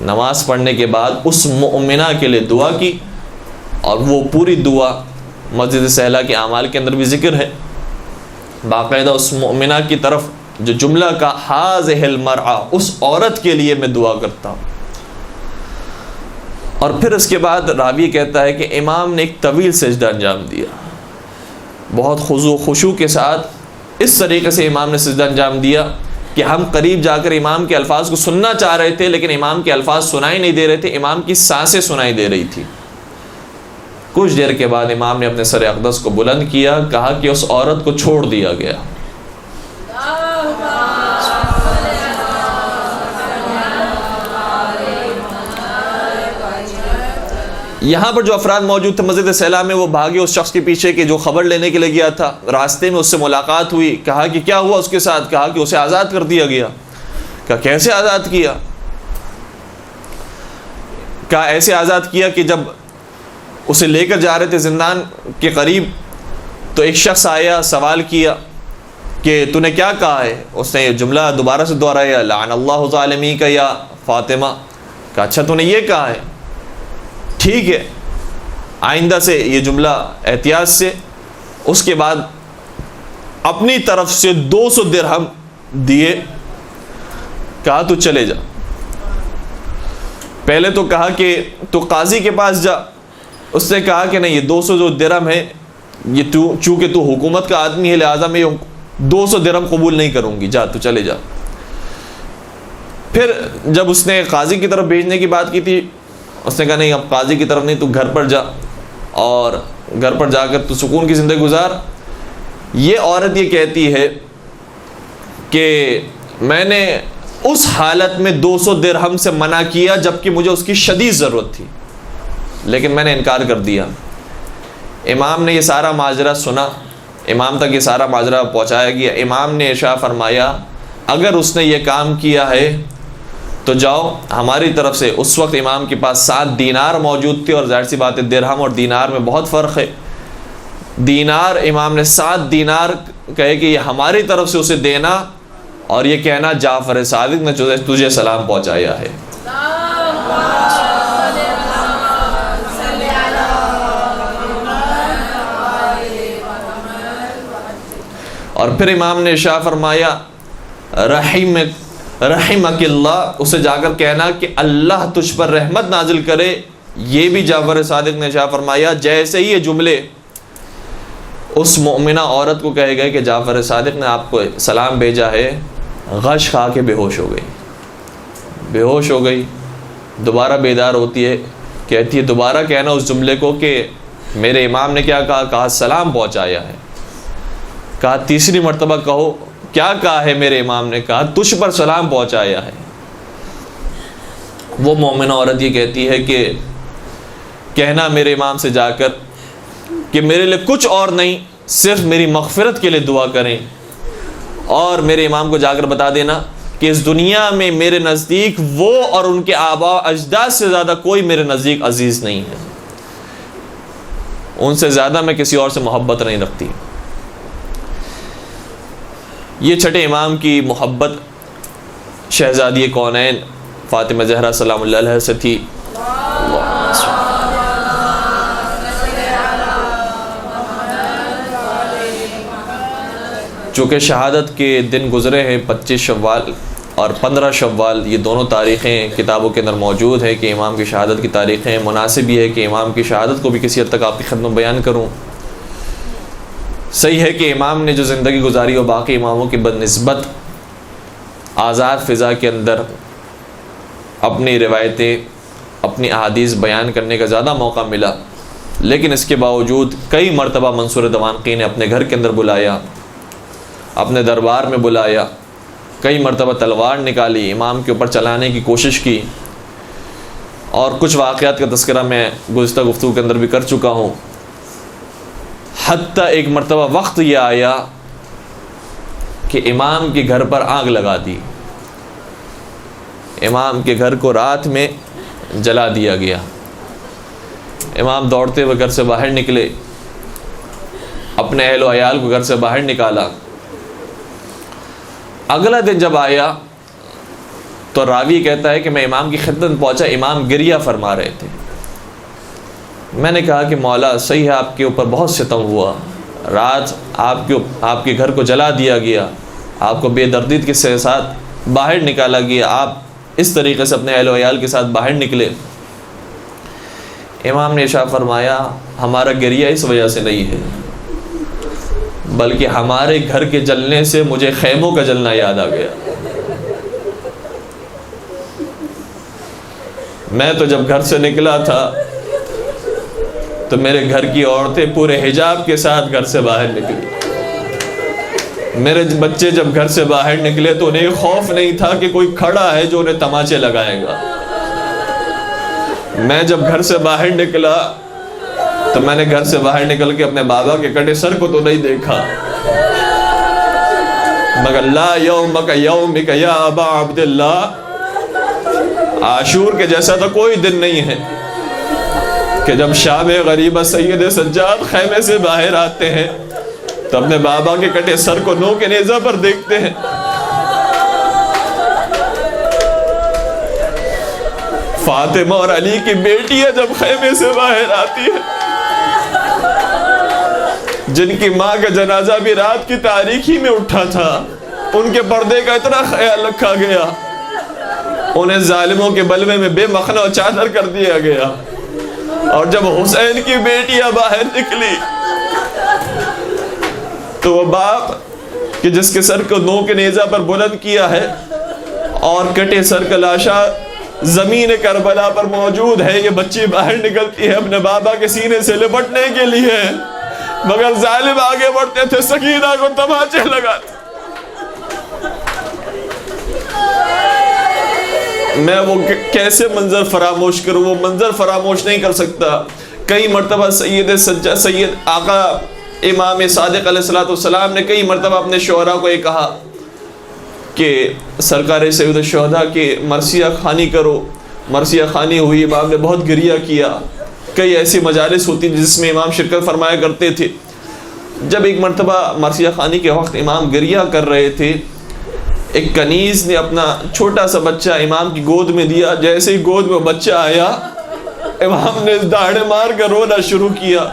نماز پڑھنے کے بعد اس مؤمنہ کے لیے دعا کی، اور وہ پوری دعا مسجد سیلا کے اعمال کے اندر بھی ذکر ہے، باقاعدہ اس مؤمنہ کی طرف جو جملہ کا ہاذہ المرأہ، اس عورت کے لیے میں دعا کرتا ہوں۔ اور پھر اس کے بعد راوی کہتا ہے کہ امام نے ایک طویل سجدہ انجام دیا، بہت خضوع خشوع کے ساتھ اس طریقے سے امام نے سجدہ انجام دیا کہ ہم قریب جا کر امام کے الفاظ کو سننا چاہ رہے تھے، لیکن امام کے الفاظ سنائی نہیں دے رہے تھے، امام کی سانسیں سنائی دے رہی تھی۔ کچھ دیر کے بعد امام نے اپنے سر اقدس کو بلند کیا، کہا کہ اس عورت کو چھوڑ دیا گیا۔ یہاں پر جو افراد موجود تھے مسجد سیلا میں، وہ بھاگے اس شخص کے پیچھے کہ جو خبر لینے کے لیے گیا تھا۔ راستے میں اس سے ملاقات ہوئی، کہا کہ کیا ہوا اس کے ساتھ، کہا کہ اسے آزاد کر دیا گیا۔ کہا کیسے آزاد کیا؟ کہا ایسے آزاد کیا کہ جب اسے لے کر جا رہے تھے زندان کے قریب تو ایک شخص آیا، سوال کیا کہ تو نے کیا کہا ہے؟ اس نے یہ جملہ دوبارہ سے دہرایا، لعن اللہ ظالمی کا یا فاطمہ۔ کہا اچھا تو نے یہ کہا ہے، ٹھیک ہے، آئندہ سے یہ جملہ احتیاط سے۔ اس کے بعد اپنی طرف سے 200 درہم دیے، کہا تو چلے جا۔ پہلے تو کہا کہ تو قاضی کے پاس جا، اس نے کہا کہ نہیں، یہ 200 جو درہم ہے، یہ چونکہ تو حکومت کا آدمی ہے لہٰذا میں 200 درہم قبول نہیں کروں گی، جا تو چلے جا۔ پھر جب اس نے قاضی کی طرف بھیجنے کی بات کی تھی، اس نے کہا نہیں، اب قاضی کی طرف نہیں، تو گھر پر جا، اور گھر پر جا کر تو سکون کی زندگی گزار۔ یہ عورت یہ کہتی ہے کہ میں نے اس حالت میں 200 درہم سے منع کیا جبکہ مجھے اس کی شدید ضرورت تھی، لیکن میں نے انکار کر دیا۔ امام نے یہ سارا ماجرا سنا، امام تک یہ سارا ماجرا پہنچایا گیا۔ امام نے ارشاد فرمایا اگر اس نے یہ کام کیا ہے تو جاؤ ہماری طرف سے۔ اس وقت امام کے پاس 7 دینار موجود تھے، اور ظاہر سی بات ہے درہم اور دینار میں بہت فرق ہے۔ دینار امام نے 7 دینار کہے کہ یہ ہماری طرف سے اسے دینا، اور یہ کہنا جعفر صادق نے تجھے سلام پہنچایا ہے۔ اور پھر امام نے ارشاد فرمایا رحمک اللہ، اسے جا کر کہنا کہ اللہ تجھ پر رحمت نازل کرے۔ یہ بھی جعفر صادق نے ارشاد فرمایا جیسے ہی یہ جملے اس مؤمنہ عورت کو کہے گئے کہ جعفر صادق نے آپ کو سلام بھیجا ہے، غش کھا کے بے ہوش ہو گئی، بے ہوش ہو گئی۔ دوبارہ بیدار ہوتی ہے، کہتی ہے دوبارہ کہنا اس جملے کو کہ میرے امام نے کیا کہا؟ کہا سلام پہنچایا ہے۔ کہا تیسری مرتبہ کہو، کیا کہا ہے میرے امام نے؟ کہا تجھ پر سلام پہنچایا ہے۔ وہ مومنہ عورت یہ کہتی ہے کہ کہنا میرے امام سے جا کر کہ میرے لیے کچھ اور نہیں، صرف میری مغفرت کے لیے دعا کریں، اور میرے امام کو جا کر بتا دینا کہ اس دنیا میں میرے نزدیک وہ اور ان کے آباء اجداد سے زیادہ کوئی میرے نزدیک عزیز نہیں ہے، ان سے زیادہ میں کسی اور سے محبت نہیں رکھتی۔ یہ چھٹے امام کی محبت شہزادی کونین فاطمہ زہرا سلام اللہ علیہ سے تھی۔ چونکہ شہادت کے دن گزرے ہیں 25 شوال اور 15 شوال، یہ دونوں تاریخیں کتابوں کے اندر موجود ہے کہ امام کی شہادت کی تاریخیں، مناسب یہ ہے کہ امام کی شہادت کو بھی کسی حد تک آپ کی خدمت میں بیان کروں۔ صحیح ہے کہ امام نے جو زندگی گزاری وہ باقی اماموں کی بنسبت آزاد فضا کے اندر اپنی روایتیں، اپنی احادیث بیان کرنے کا زیادہ موقع ملا، لیکن اس کے باوجود کئی مرتبہ منصور دوانقی نے اپنے گھر کے اندر بلایا، اپنے دربار میں بلایا، کئی مرتبہ تلوار نکالی، امام کے اوپر چلانے کی کوشش کی، اور کچھ واقعات کا تذکرہ میں گزشتہ گفتگو کے اندر بھی کر چکا ہوں۔ حتیٰ ایک مرتبہ وقت یہ آیا کہ امام کے گھر پر آگ لگا دی، امام کے گھر کو رات میں جلا دیا گیا۔ امام دوڑتے ہوئے گھر سے باہر نکلے، اپنے اہل و عیال کو گھر سے باہر نکالا۔ اگلا دن جب آیا تو راوی کہتا ہے کہ میں امام کی خدمت میں پہنچا، امام گریہ فرما رہے تھے۔ میں نے کہا کہ مولا صحیح ہے، آپ کے اوپر بہت ستم ہوا، رات آپ کے گھر کو جلا دیا گیا، آپ کو بے دردی کے ساتھ باہر نکالا گیا، آپ اس طریقے سے اپنے اہل و عیال کے ساتھ باہر نکلے۔ امام نے ارشاد فرمایا ہمارا گریہ اس وجہ سے نہیں ہے، بلکہ ہمارے گھر کے جلنے سے مجھے خیموں کا جلنا یاد آ گیا۔ میں تو جب گھر سے نکلا تھا تو میرے گھر کی عورتیں پورے حجاب کے ساتھ گھر سے باہر نکلی، میرے بچے جب گھر سے باہر نکلے تو انہیں خوف نہیں تھا کہ کوئی کھڑا ہے جو انہیں تماچے لگائے گا۔ میں جب گھر سے باہر نکلا تو میں نے گھر سے باہر نکل کے اپنے بابا کے کٹے سر کو تو نہیں دیکھا، مگر لا یومک یومک یا ابا عبداللہ، عاشور کے جیسا تو کوئی دن نہیں ہے کہ جب شام غریبہ سید سجاد خیمے سے باہر آتے ہیں تو اپنے بابا کے کٹے سر کو نو کے نیزہ پر دیکھتے ہیں۔ فاطمہ اور علی کی بیٹیاں جب خیمے سے باہر آتی ہے، جن کی ماں کا جنازہ بھی رات کی تاریکی میں اٹھا تھا، ان کے پردے کا اتنا خیال رکھا گیا، انہیں ظالموں کے بلوے میں بے مخنا چادر کر دیا گیا، اور جب حسین کی بیٹیاں باہر نکلی تو وہ باپ کہ جس کے سر کو نو کے نیزہ پر بلند کیا ہے اور کٹے سر کا لاشا زمین کربلا پر موجود ہے، یہ بچی باہر نکلتی ہے اپنے بابا کے سینے سے لپٹنے کے لیے، مگر ظالم آگے بڑھتے تھے، سکینہ کو تماچے لگاتے۔ میں وہ کیسے منظر فراموش کروں، وہ منظر فراموش نہیں کر سکتا۔ کئی مرتبہ سید آقا امام صادق علیہ السلام نے کئی مرتبہ اپنے شعراء کو یہ کہا کہ سرکار سید الشہداء کی مرثیہ خوانی کرو، مرثیہ خوانی ہوئی، امام نے بہت گریہ کیا۔ کئی ایسی مجالس ہوتی جس میں امام شرکت فرمایا کرتے تھے۔ جب ایک مرتبہ مرثیہ خوانی کے وقت امام گریہ کر رہے تھے، ایک کنیز نے اپنا چھوٹا سا بچہ امام کی گود میں دیا، جیسے ہی گود میں بچہ آیا امام نے داڑھے مار کر رونا شروع کیا،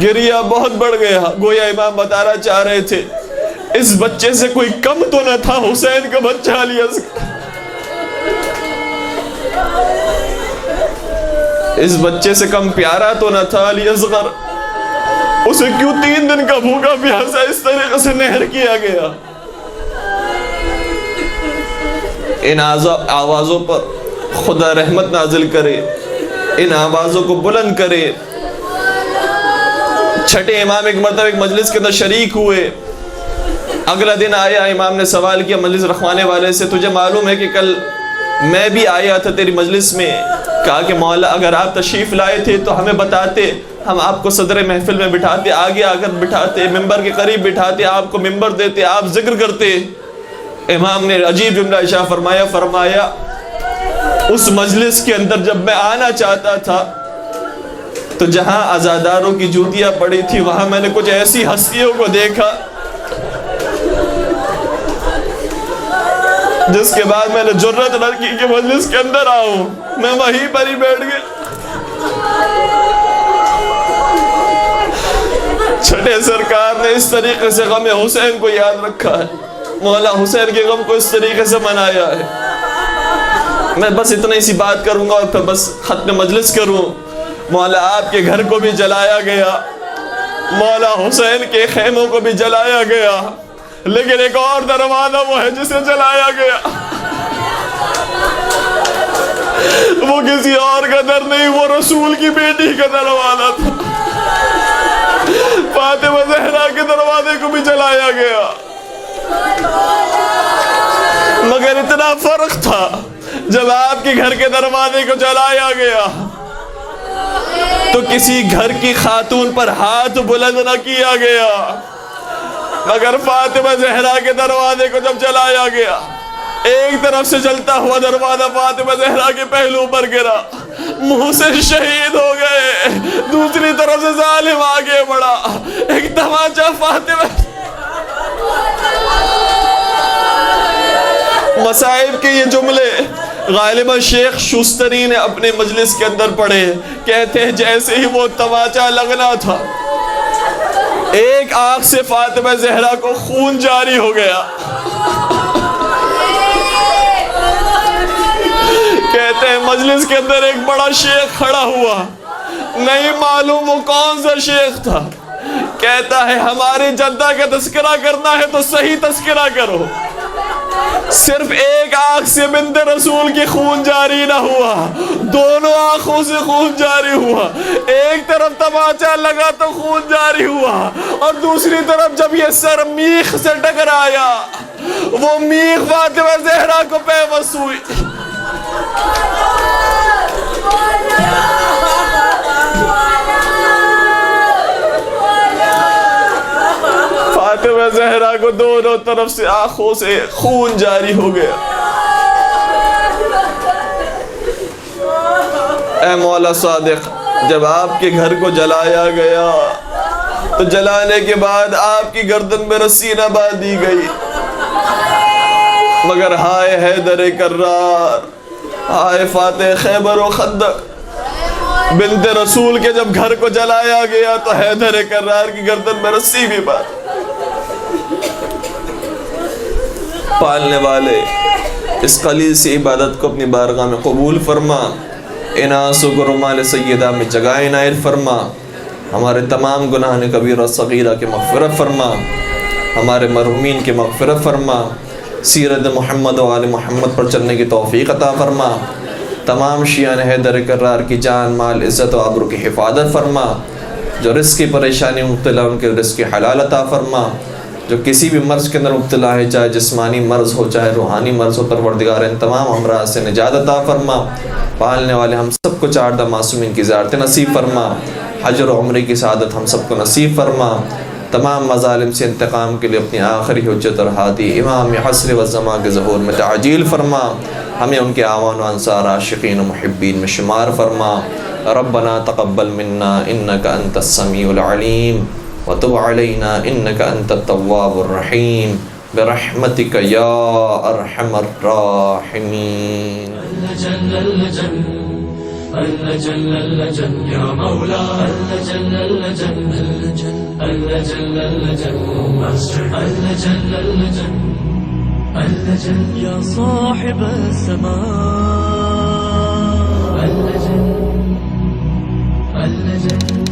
گریہ بہت بڑھ گیا، گویا امام بتانا چاہ رہے تھے اس بچے سے کوئی کم تو نہ تھا، حسین کا بچہ علی اصغر، اس بچے سے کم پیارا تو نہ تھا علی اصغر، اسے کیوں 3 دن کا بھوکا پیاسا اس طریقے سے نہر کیا گیا۔ ان آوازوں پر خدا رحمت نازل کرے، ان آوازوں کو بلند کرے۔ چھٹے امام ایک مرتبہ ایک مجلس کے اندر شریک ہوئے، اگلا دن آیا، امام نے سوال کیا مجلس رکھوانے والے سے، تجھے معلوم ہے کہ کل میں بھی آیا تھا تیری مجلس میں؟ کہا کہ مولا اگر آپ تشریف لائے تھے تو ہمیں بتاتے، ہم آپ کو صدر محفل میں بٹھاتے، آگے آ کر بٹھاتے، ممبر کے قریب بٹھاتے، آپ کو ممبر دیتے، آپ ذکر کرتے۔ امام نے عجیب جملہ ارشاد فرمایا اس مجلس کے اندر جب میں آنا چاہتا تھا تو جہاں عزاداروں کی جوتیاں پڑی تھی وہاں میں نے کچھ ایسی ہستیوں کو دیکھا جس کے بعد میں نے جرت نہ کی کہ مجلس کے اندر آؤں، میں وہیں پر ہی بیٹھ گیا۔ چھٹے سرکار نے اس طریقے سے غم حسین کو یاد رکھا ہے، مولا حسین کے غم کو اس طریقے سے منایا ہے۔ میں بس اتنا ہی سی بات کروں گا اور پھر بس ختم مجلس کروں۔ مولا آپ کے گھر کو بھی جلایا گیا، مولا حسین کے خیموں کو بھی جلایا گیا، لیکن ایک اور دروازہ وہ ہے جسے جلایا گیا، وہ کسی اور کا در نہیں، وہ رسول کی بیٹی کا دروازہ تھا۔ فاطمہ زہرا کے دروازے کو بھی جلایا گیا، مگر اتنا فرق تھا، جب آپ کے گھر کے دروازے کو جلایا گیا تو کسی گھر کی خاتون پر ہاتھ بلند نہ کیا گیا، مگر فاطمہ زہرا کے دروازے کو جب جلایا گیا، ایک طرف سے جلتا ہوا دروازہ فاطمہ زہرا کے پہلو پر گرا، منہ سے شہید ہو گئے، دوسری طرف سے ظالم آگے بڑھا، ایک تماچا فاطمہ۔ مصائب کے یہ جملے غالباً شیخ شوستری نے اپنے مجلس کے اندر پڑھے، کہتے ہیں جیسے ہی وہ تماچا لگنا تھا، ایک آنکھ سے فاطمہ زہرا کو خون جاری ہو گیا۔ کہتے ہیں مجلس کے اندر ایک بڑا شیخ کھڑا ہوا، نہیں معلوم وہ کون سا شیخ تھا، کہتا ہے ہماری جدہ کا تذکرہ کرنا ہے تو صحیح تذکرہ کرو، صرف ایک آنکھ سے بنت رسول کی خون جاری نہ ہوا، دونوں آنکھوں سے خون جاری ہوا، ایک طرف تماچا لگا تو خون جاری ہوا، اور دوسری طرف جب یہ سر میخ سے ٹکرایا، وہ میخ فاطمہ زہرا کو پیوست ہوئی۔ فاطمہ زہرا کو دونوں طرف سے آنکھوں سے خون جاری ہو گیا۔ اے مولا صادق، جب آپ کے گھر کو جلایا گیا تو جلانے کے بعد آپ کی گردن میں رسی نہ باندھی گئی، مگر ہائے حیدر کرار، ہائے فاتح خیبر و خندق، بنت رسول کے جب گھر کو جلایا گیا تو حیدر کرار کی گردن میں رسی بھی باندھی۔ پالنے والے اس قلیل سی عبادت کو اپنی بارگاہ میں قبول فرما، اناس و گرمال سیدہ میں جگہ عنایت فرما، ہمارے تمام گناہ کبیرہ صغیرہ کے مغفرت فرما، ہمارے مرحومین کے مغفرت فرما، سیرت محمد و آل محمد پر چلنے کی توفیق عطا فرما، تمام شیعان حیدر کرار کی جان مال عزت و آبرو کی حفاظت فرما، جو رزق کی پریشانی مبتلا ان کے رزق حلال عطا فرما، جو کسی بھی مرض کے اندر مبتلا ہے، چاہے جسمانی مرض ہو چاہے روحانی مرض ہو، پروردگار ان تمام امراض سے نجات عطا فرما، پالنے والے ہم سب کو 4 دم معصومین کی زیارت نصیب فرما، حج اور عمرے کی سعادت ہم سب کو نصیب فرما، تمام مظالم سے انتقام کے لیے اپنی آخری حجت اور ہادی امام حسر و زمان کے ظہور میں تعجیل فرما، ہمیں ان کے اعوان و انصار عاشقین و محبین میں شمار فرما۔ ربنا تقبل منا انك انت السمیع العلیم وتب علینا انك انت التواب الرحیم برحمتك یا ارحم الراحمین۔ اللجن اللجن یا مولا اللجن اللجن اللجن اللجن اللجن اللجن اللجن یا صاحب السماء اللجن اللجن